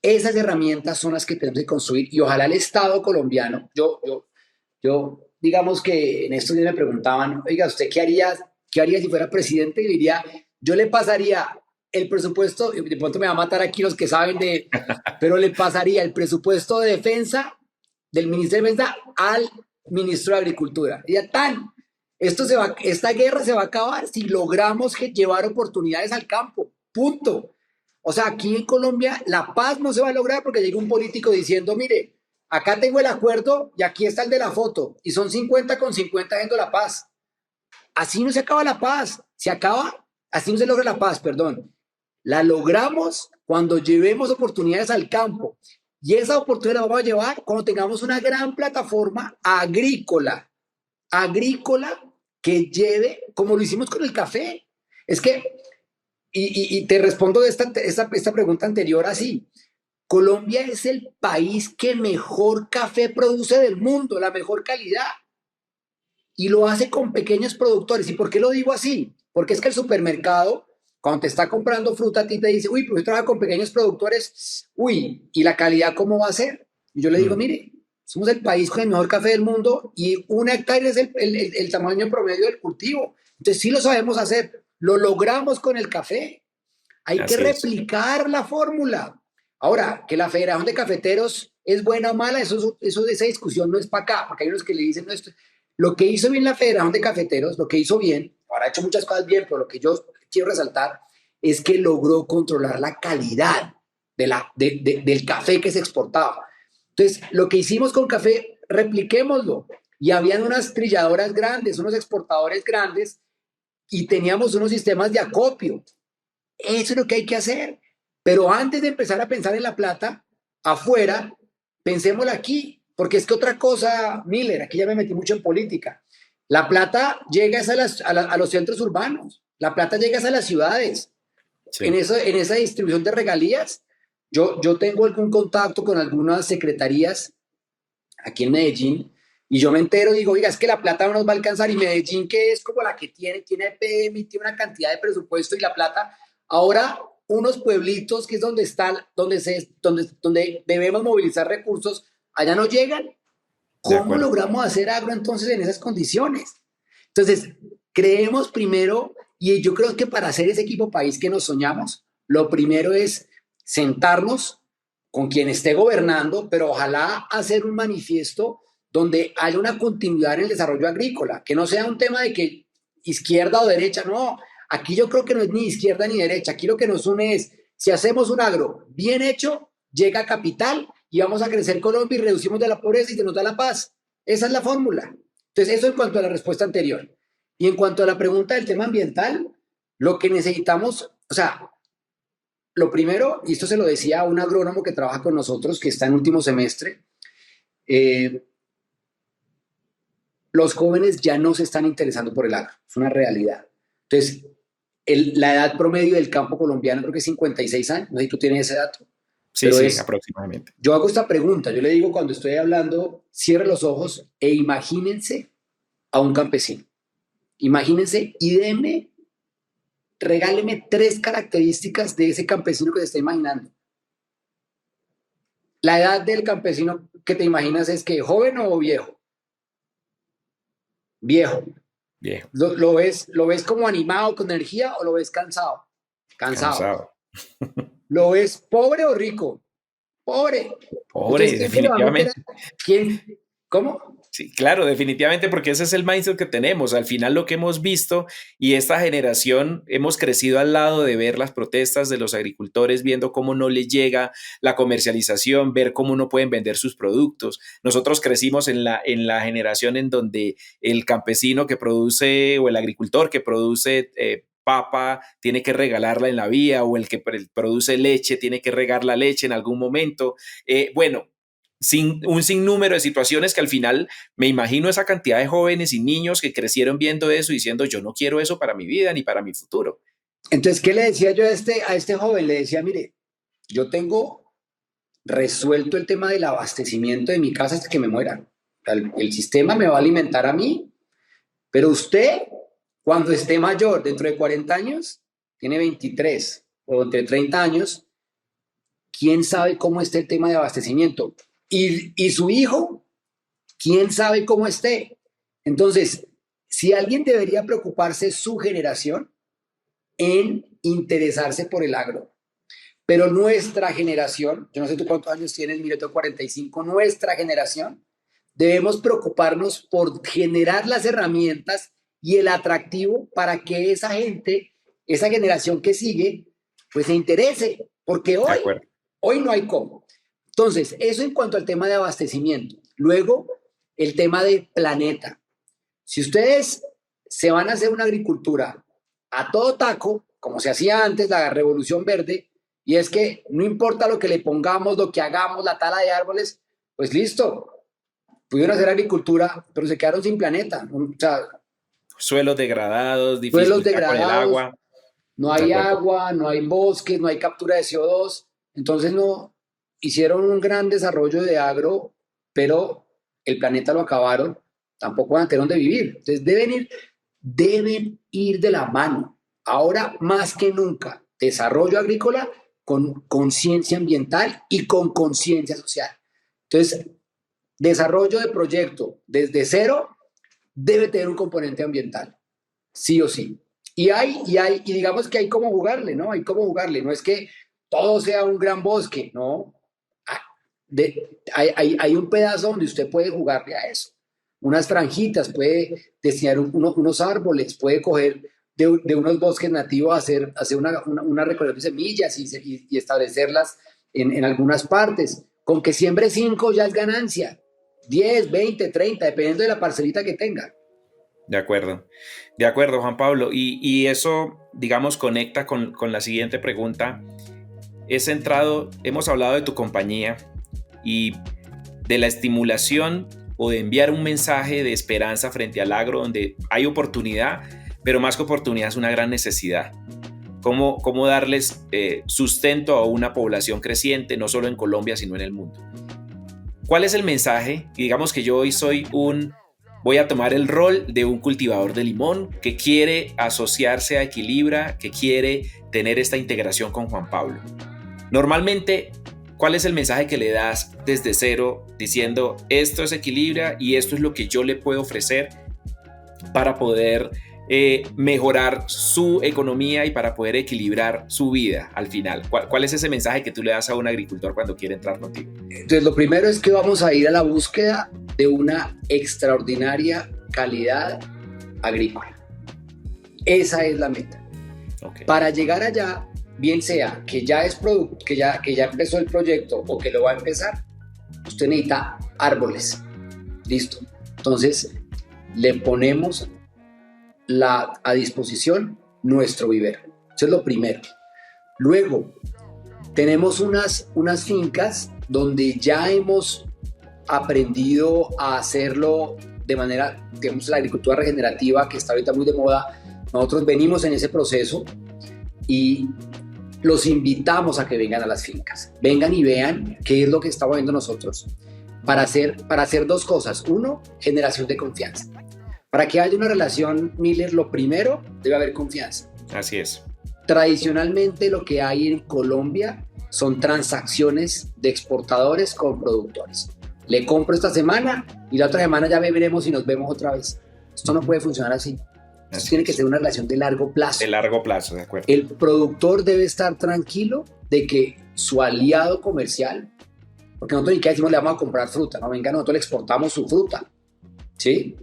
Esas herramientas son las que tenemos que construir y ojalá el Estado colombiano, yo digamos que en estos días me preguntaban, oiga, ¿usted qué haría si fuera presidente? Y diría, yo le pasaría el presupuesto, y de pronto me va a matar aquí los que saben pero le pasaría el presupuesto de defensa del Ministerio de Defensa al Ministro de Agricultura. Y ya esta guerra se va a acabar si logramos llevar oportunidades al campo, punto. O sea, aquí en Colombia la paz no se va a lograr porque llega un político diciendo, mire, acá tengo el acuerdo y aquí está el de la foto, y son 50 con 50 haciendo la paz. Así no se acaba la paz, así no se logra la paz, perdón. la logramos cuando llevemos oportunidades al campo. Y esa oportunidad la vamos a llevar cuando tengamos una gran plataforma agrícola que lleve, como lo hicimos con el café. Es que, y te respondo de esta pregunta anterior así. Colombia es el país que mejor café produce del mundo, la mejor calidad. Y lo hace con pequeños productores. ¿Y por qué lo digo así? Porque es que el supermercado, cuando te está comprando fruta, a ti te dice, uy, pero yo trabajo con pequeños productores, uy, ¿y la calidad cómo va a ser? Y yo le digo, mire, somos el país con el mejor café del mundo y una hectárea es el tamaño promedio del cultivo. Entonces sí lo sabemos hacer, lo logramos con el café. Hay que replicar la fórmula. Ahora, que la Federación de Cafeteros es buena o mala, esa discusión no es para acá, porque hay unos que le dicen, no, lo que hizo bien la Federación de Cafeteros, lo que hizo bien, ahora ha hecho muchas cosas bien, pero lo que yo quiero resaltar es que logró controlar la calidad del café que se exportaba. Entonces, lo que hicimos con café, repliquémoslo. Y habían unas trilladoras grandes, unos exportadores grandes, y teníamos unos sistemas de acopio. Eso es lo que hay que hacer. Pero antes de empezar a pensar en la plata, afuera, pensémosla aquí. Porque es que otra cosa, Miller, aquí ya me metí mucho en política. La plata llega a los centros urbanos. La plata llega a las ciudades. Sí. En esa distribución de regalías, yo tengo algún contacto con algunas secretarías aquí en Medellín y yo me entero y digo, oiga, es que la plata no nos va a alcanzar y Medellín, que es como la que tiene PM, tiene una cantidad de presupuesto y la plata, ahora unos pueblitos que es donde debemos movilizar recursos, allá no llegan. ¿Cómo logramos hacer agro entonces en esas condiciones? Entonces, creemos primero, y yo creo que para hacer ese equipo país que nos soñamos, lo primero es sentarnos con quien esté gobernando, pero ojalá hacer un manifiesto donde haya una continuidad en el desarrollo agrícola, que no sea un tema de que izquierda o derecha, no. Aquí yo creo que no es ni izquierda ni derecha, aquí lo que nos une es, si hacemos un agro bien hecho, llega capital y vamos a crecer Colombia y reducimos de la pobreza y se nos da la paz. Esa es la fórmula. Entonces, eso en cuanto a la respuesta anterior. Y en cuanto a la pregunta del tema ambiental, lo que necesitamos, o sea, lo primero, y esto se lo decía a un agrónomo que trabaja con nosotros, que está en último semestre, los jóvenes ya no se están interesando por el agro, es una realidad. Entonces, la edad promedio del campo colombiano creo que es 56 años, no sé si tú tienes ese dato. Sí, sí, aproximadamente. Yo hago esta pregunta, yo le digo cuando estoy hablando, cierre los ojos e imagínense a un campesino. Imagínense y regáleme 3 características de ese campesino que se está imaginando. La edad del campesino que te imaginas es que joven o viejo. Viejo. ¿Lo ves como animado, con energía o lo ves cansado? Cansado. ¿Lo ves pobre o rico? Pobre. Pobre, entonces, definitivamente. ¿Quién? ¿Cómo? Sí, claro, definitivamente, porque ese es el mindset que tenemos. Al final lo que hemos visto y esta generación hemos crecido al lado de ver las protestas de los agricultores, viendo cómo no les llega la comercialización, ver cómo no pueden vender sus productos. Nosotros crecimos en la generación en donde el campesino que produce o el agricultor que produce papa tiene que regalarla en la vía o el que produce leche tiene que regar la leche en algún momento. Un sinnúmero de situaciones que al final me imagino esa cantidad de jóvenes y niños que crecieron viendo eso y diciendo yo no quiero eso para mi vida ni para mi futuro. Entonces, ¿qué le decía yo a este joven? Le decía, mire, yo tengo resuelto el tema del abastecimiento de mi casa hasta que me muera. El sistema me va a alimentar a mí, pero usted, cuando esté mayor, dentro de 40 años, tiene 23 o entre 30 años, ¿quién sabe cómo esté el tema de abastecimiento? Y su hijo, quién sabe cómo esté. Entonces, si alguien debería preocuparse, es su generación en interesarse por el agro. Pero nuestra generación, yo no sé tú cuántos años tienes, mire, tengo 45, nuestra generación, debemos preocuparnos por generar las herramientas y el atractivo para que esa gente, esa generación que sigue, pues se interese, porque hoy no hay cómo. Entonces, eso en cuanto al tema de abastecimiento. Luego, el tema de planeta. Si ustedes se van a hacer una agricultura a todo taco, como se hacía antes, la revolución verde, y es que no importa lo que le pongamos, lo que hagamos, la tala de árboles, pues listo, pudieron hacer agricultura, pero se quedaron sin planeta. O sea, Suelos degradados, suelos dificultad con el degradados, agua. no De hay acuerdo. agua, no hay bosques, no hay captura de CO2. Entonces no hicieron un gran desarrollo de agro, pero el planeta lo acabaron, tampoco van a tener dónde vivir. Entonces deben ir de la mano. Ahora más que nunca, desarrollo agrícola con conciencia ambiental y con conciencia social. Entonces, desarrollo de proyecto desde cero debe tener un componente ambiental, sí o sí. Y digamos que hay cómo jugarle, ¿no? Hay cómo jugarle. No es que todo sea un gran bosque, ¿no? Ah, hay un pedazo donde usted puede jugarle a eso. Unas franjitas, puede diseñar unos árboles, puede coger de unos bosques nativos, hacer una recolección de semillas y establecerlas en algunas partes. Con que siembre 5 ya es ganancia. 10, 20, 30, dependiendo de la parcelita que tenga. De acuerdo, Juan Pablo. Y eso, digamos, conecta con la siguiente pregunta. Hemos hablado de tu compañía y de la estimulación o de enviar un mensaje de esperanza frente al agro, donde hay oportunidad, pero más que oportunidad es una gran necesidad. ¿Cómo darles sustento a una población creciente, no solo en Colombia, sino en el mundo? ¿Cuál es el mensaje? Y digamos que yo hoy voy a tomar el rol de un cultivador de limón que quiere asociarse a Equilibra, que quiere tener esta integración con Juan Pablo. Normalmente, ¿cuál es el mensaje que le das desde cero diciendo esto es Equilibra y esto es lo que yo le puedo ofrecer para poder mejorar su economía y para poder equilibrar su vida al final? ¿Cuál es ese mensaje que tú le das a un agricultor cuando quiere entrar contigo? Entonces, lo primero es que vamos a ir a la búsqueda de una extraordinaria calidad agrícola. Esa es la meta. Okay. Para llegar allá, bien sea que ya empezó el proyecto o que lo va a empezar, usted necesita árboles. Listo. Entonces, le ponemos a disposición nuestro vivero. Eso es lo primero. Luego, tenemos unas fincas donde ya hemos aprendido a hacerlo de manera, digamos, la agricultura regenerativa que está ahorita muy de moda. Nosotros venimos en ese proceso y los invitamos a que vengan a las fincas. Vengan y vean qué es lo que estamos viendo nosotros para hacer dos cosas. Uno, generación de confianza. Para que haya una relación, Miller, lo primero, debe haber confianza. Así es. Tradicionalmente lo que hay en Colombia son transacciones de exportadores con productores. Le compro esta semana y la otra semana ya veremos si nos vemos otra vez. Esto no puede funcionar así. Esto tiene que ser una relación de largo plazo. De largo plazo, de acuerdo. El productor debe estar tranquilo de que su aliado comercial, porque nosotros ni que decimos le vamos a comprar fruta, no, venga, nosotros le exportamos su fruta, ¿sí?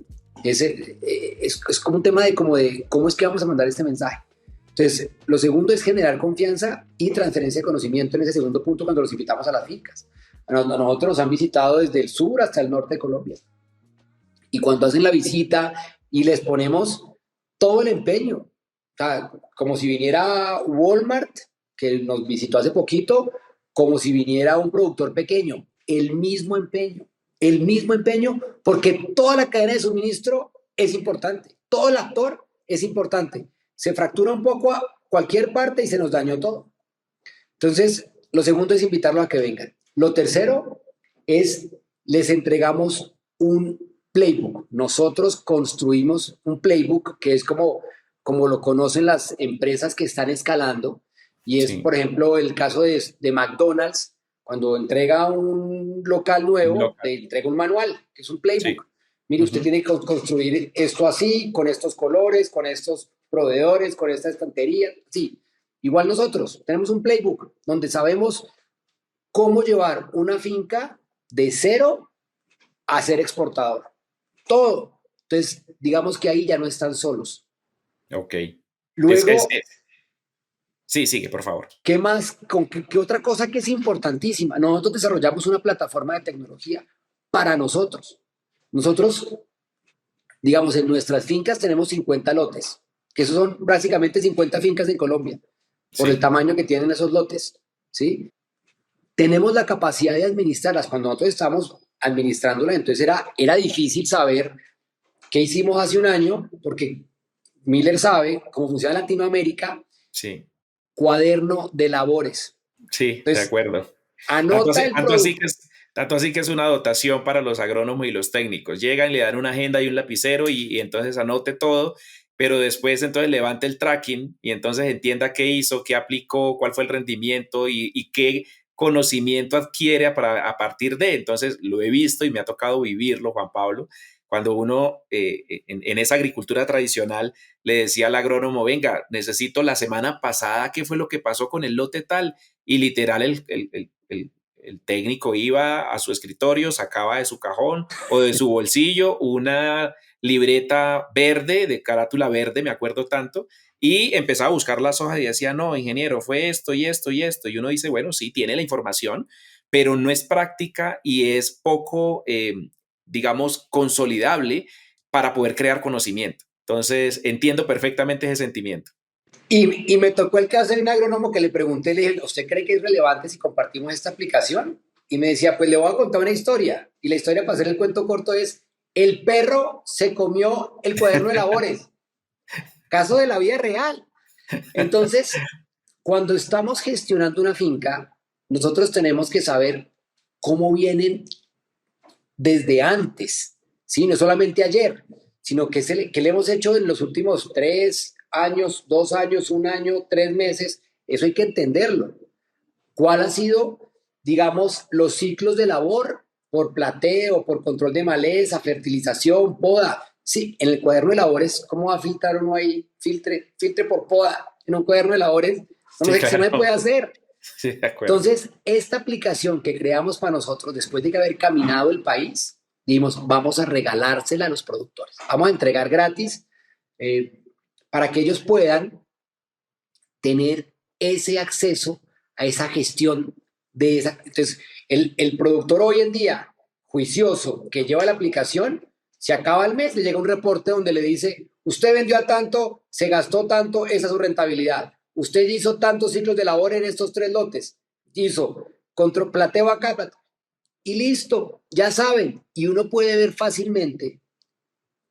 Es como un tema de cómo es que vamos a mandar este mensaje. Entonces, lo segundo es generar confianza y transferencia de conocimiento en ese segundo punto cuando los invitamos a las fincas. A nosotros nos han visitado desde el sur hasta el norte de Colombia. Y cuando hacen la visita y les ponemos todo el empeño, o sea, como si viniera Walmart, que nos visitó hace poquito, como si viniera un productor pequeño, el mismo empeño, porque toda la cadena de suministro es importante, todo el actor es importante. Se fractura un poco a cualquier parte y se nos dañó todo. Entonces, lo segundo es invitarlos a que vengan. Lo tercero es, les entregamos un playbook. Nosotros construimos un playbook que es como lo conocen las empresas que están escalando, y es, sí, por ejemplo, el caso de McDonald's. Cuando entrega un local nuevo, te entrega un manual, que es un playbook. Sí. Mire, usted tiene que construir esto así, con estos colores, con estos proveedores, con esta estantería. Sí, igual nosotros tenemos un playbook donde sabemos cómo llevar una finca de cero a ser exportador. Todo. Entonces, digamos que ahí ya no están solos. Ok. Luego... Sí, sigue, por favor. ¿Qué más? ¿Qué otra cosa que es importantísima? Nosotros desarrollamos una plataforma de tecnología para nosotros. Nosotros, digamos, en nuestras fincas tenemos 50 lotes. que esos son básicamente 50 fincas en Colombia, por el Sí, tamaño que tienen esos lotes, ¿sí? Tenemos la capacidad de administrarlas. Cuando nosotros estamos administrándolas, entonces era difícil saber qué hicimos hace un año, porque Miller sabe cómo funciona Latinoamérica, sí, cuaderno de labores. sí, de Entonces, acuerdo. anota el producto. Tanto así que es una dotación para los agrónomos y los técnicos. Llegan, le dan una agenda y un lapicero y entonces anote todo, pero después entonces levante el tracking y entonces entienda qué hizo, qué aplicó, cuál fue el rendimiento y qué conocimiento adquiere a partir de. Entonces lo he visto y me ha tocado vivirlo, Juan Pablo, cuando uno en esa agricultura tradicional le decía al agrónomo, venga, necesito la semana pasada qué fue lo que pasó con el lote tal, y literal el técnico iba a su escritorio, sacaba de su cajón o de su bolsillo una libreta verde, de carátula verde, me acuerdo tanto, y empezaba a buscar las hojas y decía, no, ingeniero, fue esto y esto y esto. Y uno dice, bueno, sí, tiene la información, pero no es práctica y es poco, digamos, consolidable para poder crear conocimiento. Entonces, entiendo perfectamente ese sentimiento. Y me tocó el caso de un agrónomo que le pregunté, le dije, ¿usted cree que es relevante si compartimos esta aplicación? Y me decía, pues le voy a contar una historia. Y la historia, para hacer el cuento corto, es, el perro se comió el cuaderno de labores. Caso de la vida real. Entonces, cuando estamos gestionando una finca, nosotros tenemos que saber cómo vienen desde antes, ¿sí? No solamente ayer, sino que le hemos hecho en los últimos 3 años, 2 años, un año, 3 meses. Eso hay que entenderlo. ¿Cuál ha sido, digamos, los ciclos de labor por plateo, por control de maleza, fertilización, poda? Sí, en el cuaderno de labores, ¿cómo va a filtrar uno ahí? Filtre por poda. En un cuaderno de labores, no, Sí, sé, eso no se claro. puede hacer. Sí, de acuerdo. Entonces, esta aplicación que creamos para nosotros, después de que haber caminado el país, dijimos, vamos a regalársela a los productores. Vamos a entregar gratis eh, para que ellos puedan tener ese acceso a esa gestión de esa. Entonces, el productor hoy en día, juicioso, que lleva la aplicación, se acaba el mes, le llega un reporte donde le dice, usted vendió a tanto, se gastó tanto, esa es su rentabilidad. Usted hizo tantos ciclos de labor en estos 3 lotes. Hizo control plateo acá, y listo, ya saben. Y uno puede ver fácilmente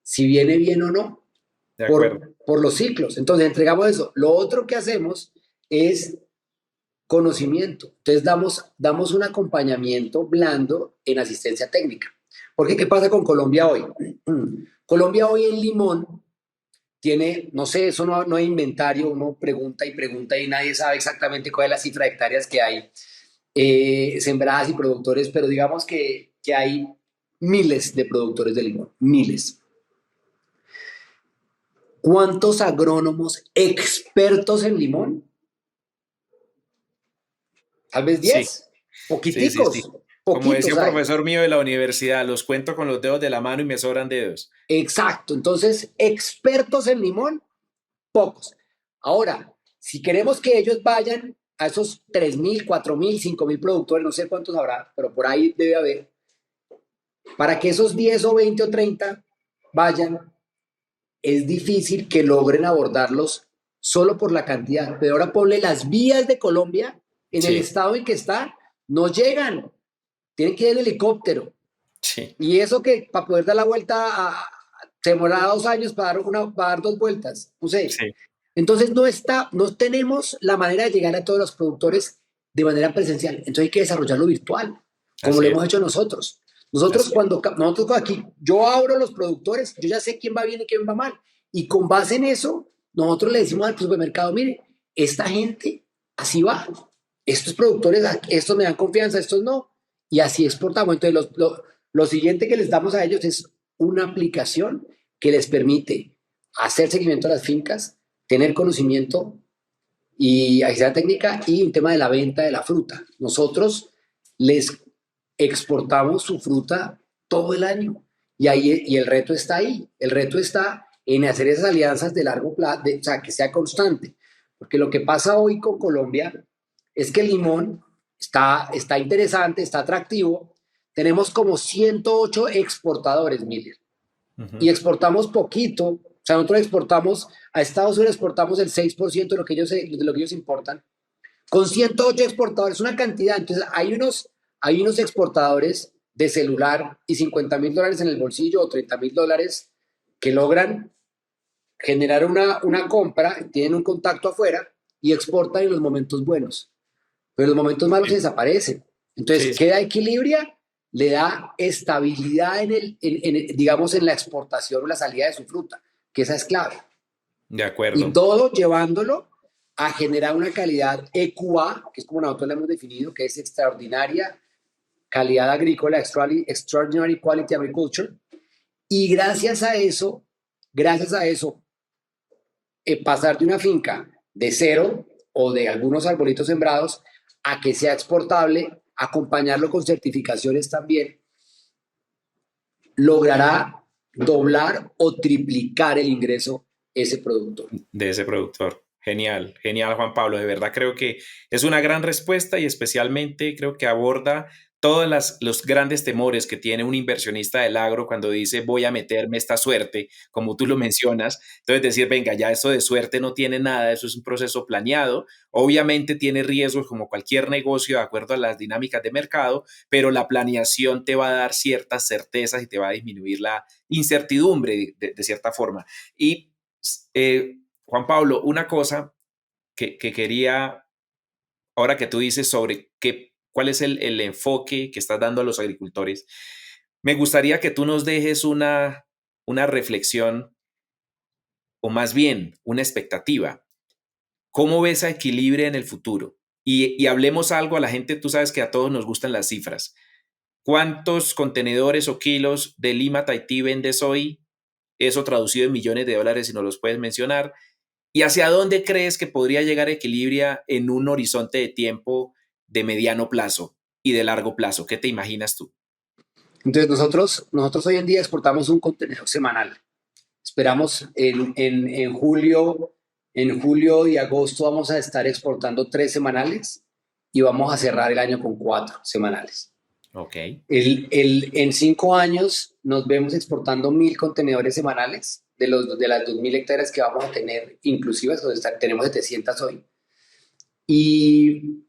si viene bien o no De acuerdo. por los ciclos. Entonces entregamos eso. Lo otro que hacemos es conocimiento. Entonces damos un acompañamiento blando en asistencia técnica. Porque ¿qué pasa con Colombia hoy? Colombia hoy en limón tiene, no sé, eso no hay inventario, uno pregunta y pregunta y nadie sabe exactamente cuál es la cifra de hectáreas que hay sembradas y productores, pero digamos que hay miles de productores de limón, miles. ¿Cuántos agrónomos expertos en limón? Tal vez Sí, 10, sí, sí, poquiticos, sí. Como decía poquitos un hay. profesor mío de la universidad, los cuento con los dedos de la mano y me sobran dedos. Exacto, entonces expertos en limón, pocos. Ahora, si queremos que ellos vayan a esos 3.000, 4.000, 5.000 productores, no sé cuántos habrá, pero por ahí debe haber, para que esos 10 o 20 o 30 vayan, es difícil que logren abordarlos solo por la cantidad. Pero ahora ponle las vías de Colombia en el Sí, estado en que está, no llegan, tienen que ir en helicóptero. sí, Y eso que para poder dar la vuelta se demora 2 años para dar 2 vueltas, no sé. sí, Entonces no tenemos la manera de llegar a todos los productores de manera presencial. Entonces hay que desarrollarlo virtual, como lo así hemos es, hecho nosotros. Nosotros así es. nosotros aquí, yo abro los productores, yo ya sé quién va bien y quién va mal. Y con base en eso, nosotros le decimos al supermercado, mire, esta gente así va. Estos productores, estos me dan confianza, estos no. Y así exportamos. Entonces, lo siguiente que les damos a ellos es una aplicación que les permite hacer seguimiento a las fincas, tener conocimiento y agilidad técnica y un tema de la venta de la fruta. Nosotros les exportamos su fruta todo el año y el reto está ahí. El reto está en hacer esas alianzas de largo plazo, o sea, que sea constante. Porque lo que pasa hoy con Colombia es que el limón está interesante, está atractivo. Tenemos como 108 exportadores, Miller, y Ujú. exportamos poquito O sea, nosotros exportamos, a Estados Unidos exportamos el 6% de lo que ellos importan, con 108 exportadores, una cantidad. Entonces, hay unos exportadores de celular y $50,000 en el bolsillo o $30,000 que logran generar una compra, tienen un contacto afuera y exportan en los momentos buenos. Pero en los momentos malos se desaparecen. Entonces, Sí, queda Equilibria, le da estabilidad digamos, en la exportación o la salida de su fruta, que esa es clave. de Y acuerdo. todo llevándolo a generar una calidad EQA, que es como nosotros la hemos definido, que es extraordinaria calidad agrícola, Extraordinary Quality Agriculture. Y gracias a eso, pasar de una finca de cero o de algunos arbolitos sembrados a que sea exportable, acompañarlo con certificaciones también, logrará doblar o triplicar el ingreso ese productor. De ese productor. Genial, genial Juan Pablo. De verdad creo que es una gran respuesta y especialmente creo que aborda todos los grandes temores que tiene un inversionista del agro cuando dice voy a meterme esta suerte, como tú lo mencionas. Entonces decir, venga, ya esto de suerte no tiene nada, eso es un proceso planeado. Obviamente tiene riesgos como cualquier negocio de acuerdo a las dinámicas de mercado, pero la planeación te va a dar ciertas certezas y te va a disminuir la incertidumbre de cierta forma. Y Juan Pablo, una cosa que quería, ahora que tú dices sobre cuál es el enfoque que estás dando a los agricultores, me gustaría que tú nos dejes una reflexión o más bien una expectativa. ¿Cómo ves a Equilibria en el futuro? Y hablemos algo a la gente, tú sabes que a todos nos gustan las cifras. ¿Cuántos contenedores o kilos de Lima Tahití vendes hoy? Eso traducido en millones de dólares, si nos los puedes mencionar. ¿Y hacia dónde crees que podría llegar Equilibria en un horizonte de tiempo de mediano plazo y de largo plazo? ¿Qué te imaginas tú? Entonces nosotros hoy en día exportamos un contenedor semanal. Esperamos en julio y agosto vamos a estar exportando 3 semanales y vamos a cerrar el año con 4 semanales. Ok, En 5 años nos vemos exportando 1.000 contenedores semanales de las 2.000 hectáreas que vamos a tener inclusivas, tenemos 700 hoy. Y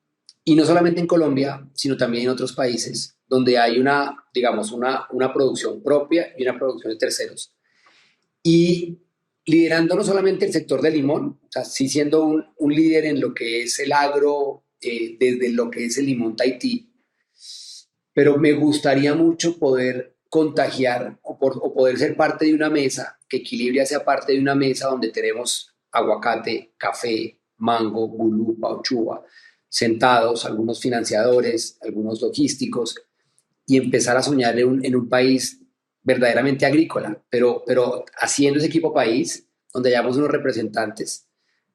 no solamente en Colombia, sino también en otros países donde hay digamos, una producción propia y una producción de terceros. Y liderando no solamente el sector del limón, o sea, sí siendo un líder en lo que es el agro, desde lo que es el limón Tahití, pero me gustaría mucho poder contagiar o poder ser parte de una mesa, que Equilibria sea parte de una mesa donde tenemos aguacate, café, mango, gulupa, uchuva, sentados, algunos financiadores, algunos logísticos, y empezar a soñar en un país verdaderamente agrícola, pero haciendo ese equipo país, donde hayamos unos representantes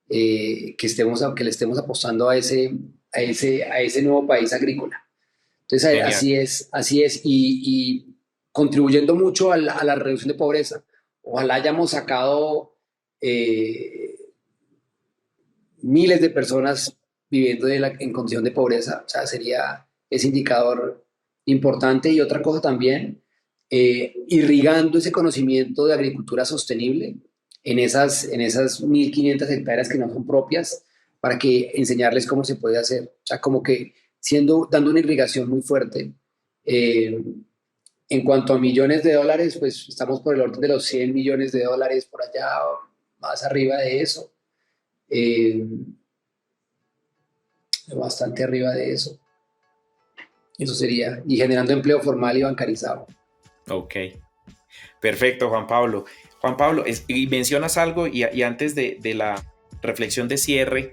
que le estemos apostando a ese nuevo país agrícola. Entonces, genial. así es, y contribuyendo mucho a la reducción de pobreza. Ojalá hayamos sacado miles de personas viviendo en condición de pobreza, o sea, sería ese indicador importante. Y otra cosa también, irrigando ese conocimiento de agricultura sostenible en esas 1.500 hectáreas que no son propias, para que enseñarles cómo se puede hacer. O sea, como que dando una irrigación muy fuerte. En cuanto a millones de dólares, pues estamos por el orden de los 100 millones de dólares, por allá, más arriba de eso. Eh, Bastante arriba de eso. Eso sería, y generando empleo formal y bancarizado. Ok, perfecto, Juan Pablo. Juan Pablo, y mencionas algo y antes de la reflexión de cierre,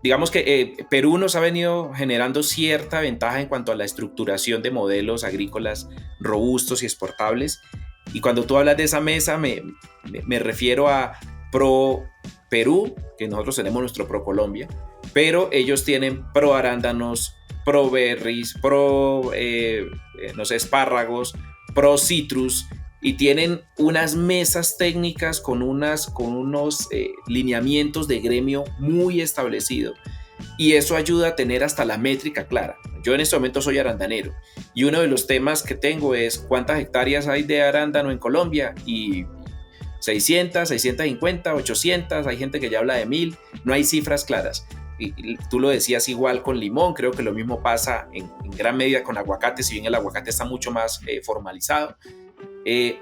digamos que Perú nos ha venido generando cierta ventaja en cuanto a la estructuración de modelos agrícolas robustos y exportables. Y cuando tú hablas de esa mesa, me refiero a Pro Perú, que nosotros tenemos nuestro Pro Colombia, pero ellos tienen Pro Arándanos, Pro Berries, Pro, no sé, espárragos, Pro Citrus, y tienen unas mesas técnicas con unos lineamientos de gremio muy establecidos. Y eso ayuda a tener hasta la métrica clara. Yo en este momento soy arandanero y uno de los temas que tengo es cuántas hectáreas hay de arándano en Colombia y 600, 650, 800, hay gente que ya habla de 1000, no hay cifras claras. Y tú lo decías igual con limón, creo que lo mismo pasa en gran medida con aguacate, si bien el aguacate está mucho más formalizado,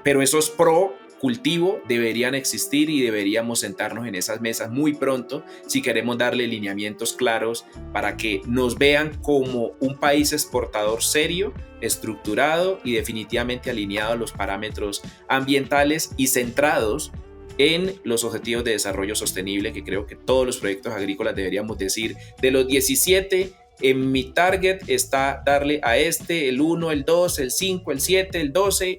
pero esos pro cultivo deberían existir y deberíamos sentarnos en esas mesas muy pronto si queremos darle lineamientos claros para que nos vean como un país exportador serio, estructurado y definitivamente alineado a los parámetros ambientales y centrados en los objetivos de desarrollo sostenible, que creo que todos los proyectos agrícolas deberíamos decir, de los 17, en mi target está darle a este el 1, el 2, el 5, el 7, el 12,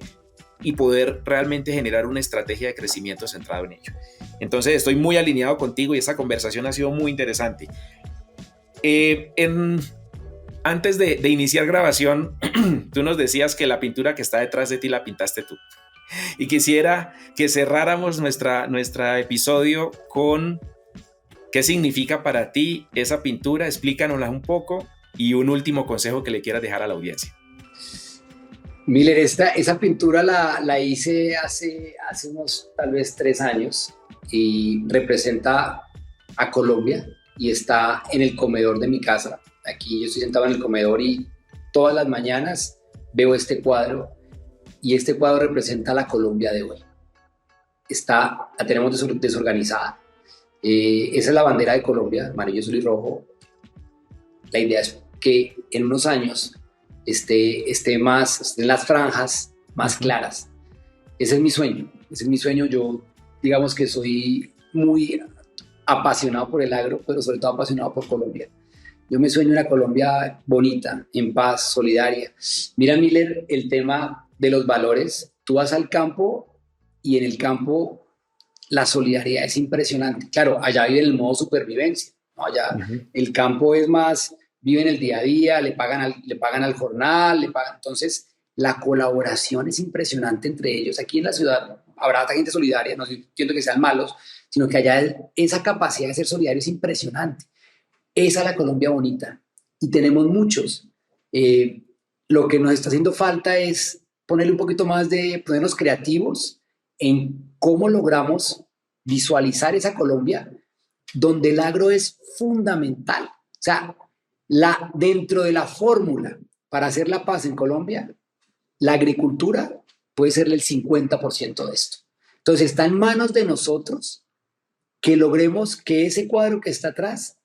y poder realmente generar una estrategia de crecimiento centrado en ello. Entonces estoy muy alineado contigo y esta conversación ha sido muy interesante. Antes de iniciar grabación, tú nos decías que la pintura que está detrás de ti la pintaste tú. Y quisiera que cerráramos nuestro episodio con qué significa para ti esa pintura, explícanosla un poco y un último consejo que le quieras dejar a la audiencia. Miller, esa pintura la hice hace unos tal vez 3 años y representa a Colombia y está en el comedor de mi casa. Aquí yo estoy sentado en el comedor y todas las mañanas veo este cuadro y este cuadro representa a la Colombia de hoy. La tenemos desorganizada. Esa es la bandera de Colombia, amarillo, azul y rojo. La idea es que en unos años esté en las franjas más claras. Ese es mi sueño. Yo, digamos que soy muy apasionado por el agro, pero sobre todo apasionado por Colombia. Yo me sueño una Colombia bonita, en paz, solidaria. Mira, Miller, el tema de los valores. Tú vas al campo y en el campo la solidaridad es impresionante. Claro, allá vive el modo supervivencia, ¿no? Allá el campo es más, viven el día a día, le pagan al jornal, entonces la colaboración es impresionante entre ellos. Aquí en la ciudad habrá gente solidaria, no siento que sean malos, sino que allá esa capacidad de ser solidario es impresionante. Esa es la Colombia bonita y tenemos muchos. Lo que nos está haciendo falta es ponerle un poquito más de, ponernos creativos en cómo logramos visualizar esa Colombia donde el agro es fundamental. O sea, dentro de la fórmula para hacer la paz en Colombia, la agricultura puede ser el 50% de esto. Entonces está en manos de nosotros que logremos que ese cuadro que está atrás,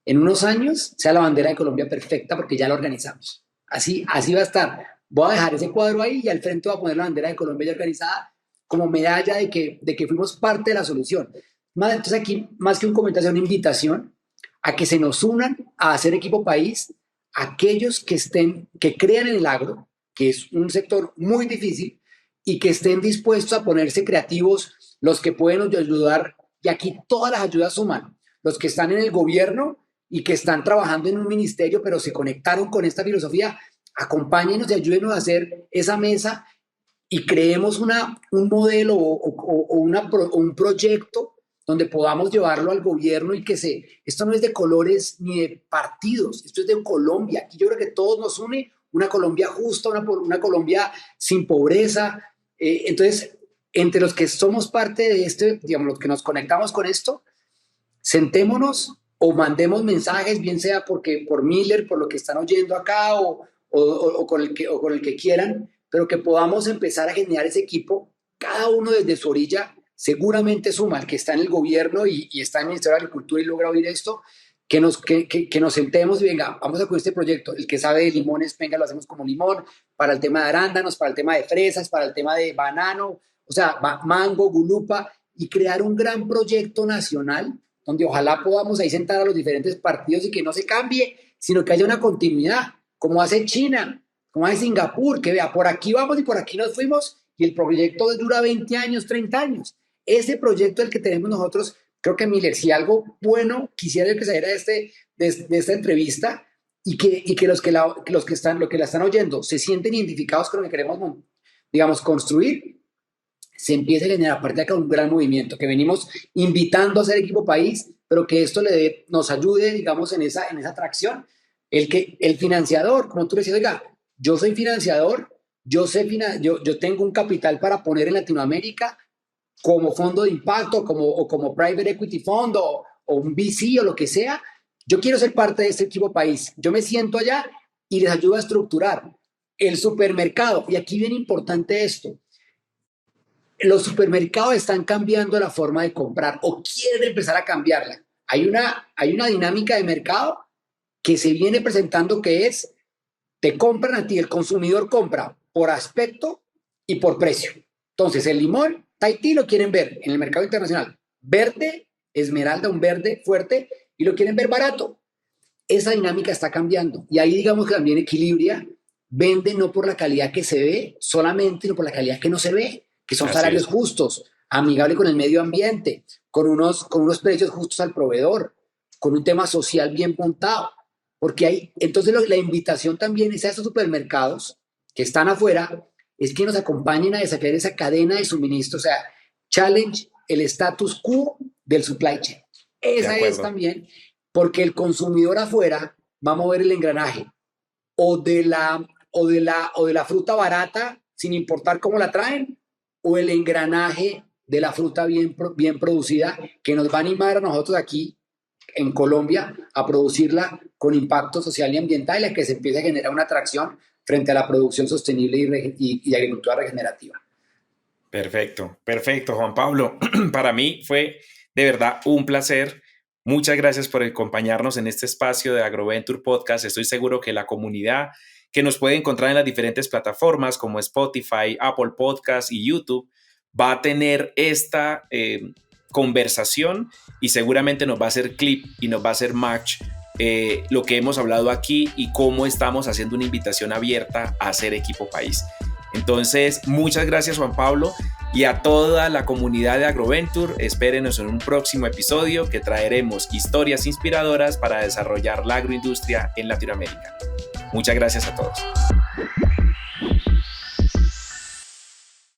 en unos años, sea la bandera de Colombia perfecta porque ya la organizamos. Así va a estar. Voy a dejar ese cuadro ahí y al frente voy a poner la bandera de Colombia ya organizada como medalla de que fuimos parte de la solución. Entonces aquí, más que un comentario, una invitación a que se nos unan a hacer equipo país aquellos que crean en el agro, que es un sector muy difícil, y que estén dispuestos a ponerse creativos, los que pueden ayudar, y aquí todas las ayudas suman, los que están en el gobierno y que están trabajando en un ministerio, pero se conectaron con esta filosofía, acompáñenos y ayúdenos a hacer esa mesa y creemos un modelo o un proyecto donde podamos llevarlo al gobierno y esto no es de colores ni de partidos, esto es de Colombia. Aquí yo creo que todos nos une una Colombia justa, una Colombia sin pobreza. Entonces, entre los que somos parte de esto, digamos, los que nos conectamos con esto, sentémonos o mandemos mensajes, bien sea por Miller, por lo que están oyendo acá o con el que quieran, pero que podamos empezar a generar ese equipo, cada uno desde su orilla. Seguramente suma el que está en el gobierno y está en el Ministerio de Agricultura y logra oír esto, que nos sentemos y venga, vamos a con este proyecto. El que sabe de limones, venga, lo hacemos como limón, para el tema de arándanos, para el tema de fresas, para el tema de banano, o sea, mango, gulupa, y crear un gran proyecto nacional donde ojalá podamos ahí sentar a los diferentes partidos y que no se cambie, sino que haya una continuidad, como hace China, como hace Singapur, que vea, por aquí vamos y por aquí nos fuimos, y el proyecto dura 20 años, 30 años. Ese proyecto el que tenemos nosotros, creo que Miller, si algo bueno quisiera yo que saliera de esta entrevista y que los que la están oyendo se sienten identificados con lo que queremos, digamos, construir, se empiece a generar a partir de acá un gran movimiento, que venimos invitando a hacer equipo país, pero que esto nos ayude, digamos, en esa atracción. El financiador, como tú decías, oiga, yo soy financiador, yo tengo un capital para poner en Latinoamérica, como fondo de impacto o como private equity fund o un VC o lo que sea, yo quiero ser parte de ese equipo país. Yo me siento allá y les ayudo a estructurar el supermercado. Y aquí viene importante esto. Los supermercados están cambiando la forma de comprar o quieren empezar a cambiarla. Hay una dinámica de mercado que se viene presentando que es, te compran a ti, el consumidor compra por aspecto y por precio. Entonces, el limón, Tahití lo quieren ver en el mercado internacional verde, esmeralda, un verde fuerte, y lo quieren ver barato. Esa dinámica está cambiando y ahí digamos que también Equilibria vende no por la calidad que se ve solamente, sino por la calidad que no se ve, que son salarios justos, amigables con el medio ambiente, con unos precios justos al proveedor, con un tema social bien montado. Porque hay, entonces la invitación también es a esos supermercados que están afuera, es que nos acompañen a desafiar esa cadena de suministro, o sea, challenge el status quo del supply chain. Esa es también, porque el consumidor afuera va a mover el engranaje o de la fruta barata, sin importar cómo la traen, o el engranaje de la fruta bien producida, que nos va a animar a nosotros aquí en Colombia a producirla con impacto social y ambiental, y a que se empiece a generar una atracción frente a la producción sostenible y agricultura regenerativa. Perfecto, Juan Pablo. Para mí fue de verdad un placer. Muchas gracias por acompañarnos en este espacio de Agroventure Podcast. Estoy seguro que la comunidad que nos puede encontrar en las diferentes plataformas como Spotify, Apple Podcasts y YouTube va a tener esta conversación y seguramente nos va a hacer clip y nos va a hacer match lo que hemos hablado aquí y cómo estamos haciendo una invitación abierta a ser equipo país. Entonces, muchas gracias Juan Pablo y a toda la comunidad de Agroventure. Espérenos en un próximo episodio que traeremos historias inspiradoras para desarrollar la agroindustria en Latinoamérica. Muchas gracias a todos.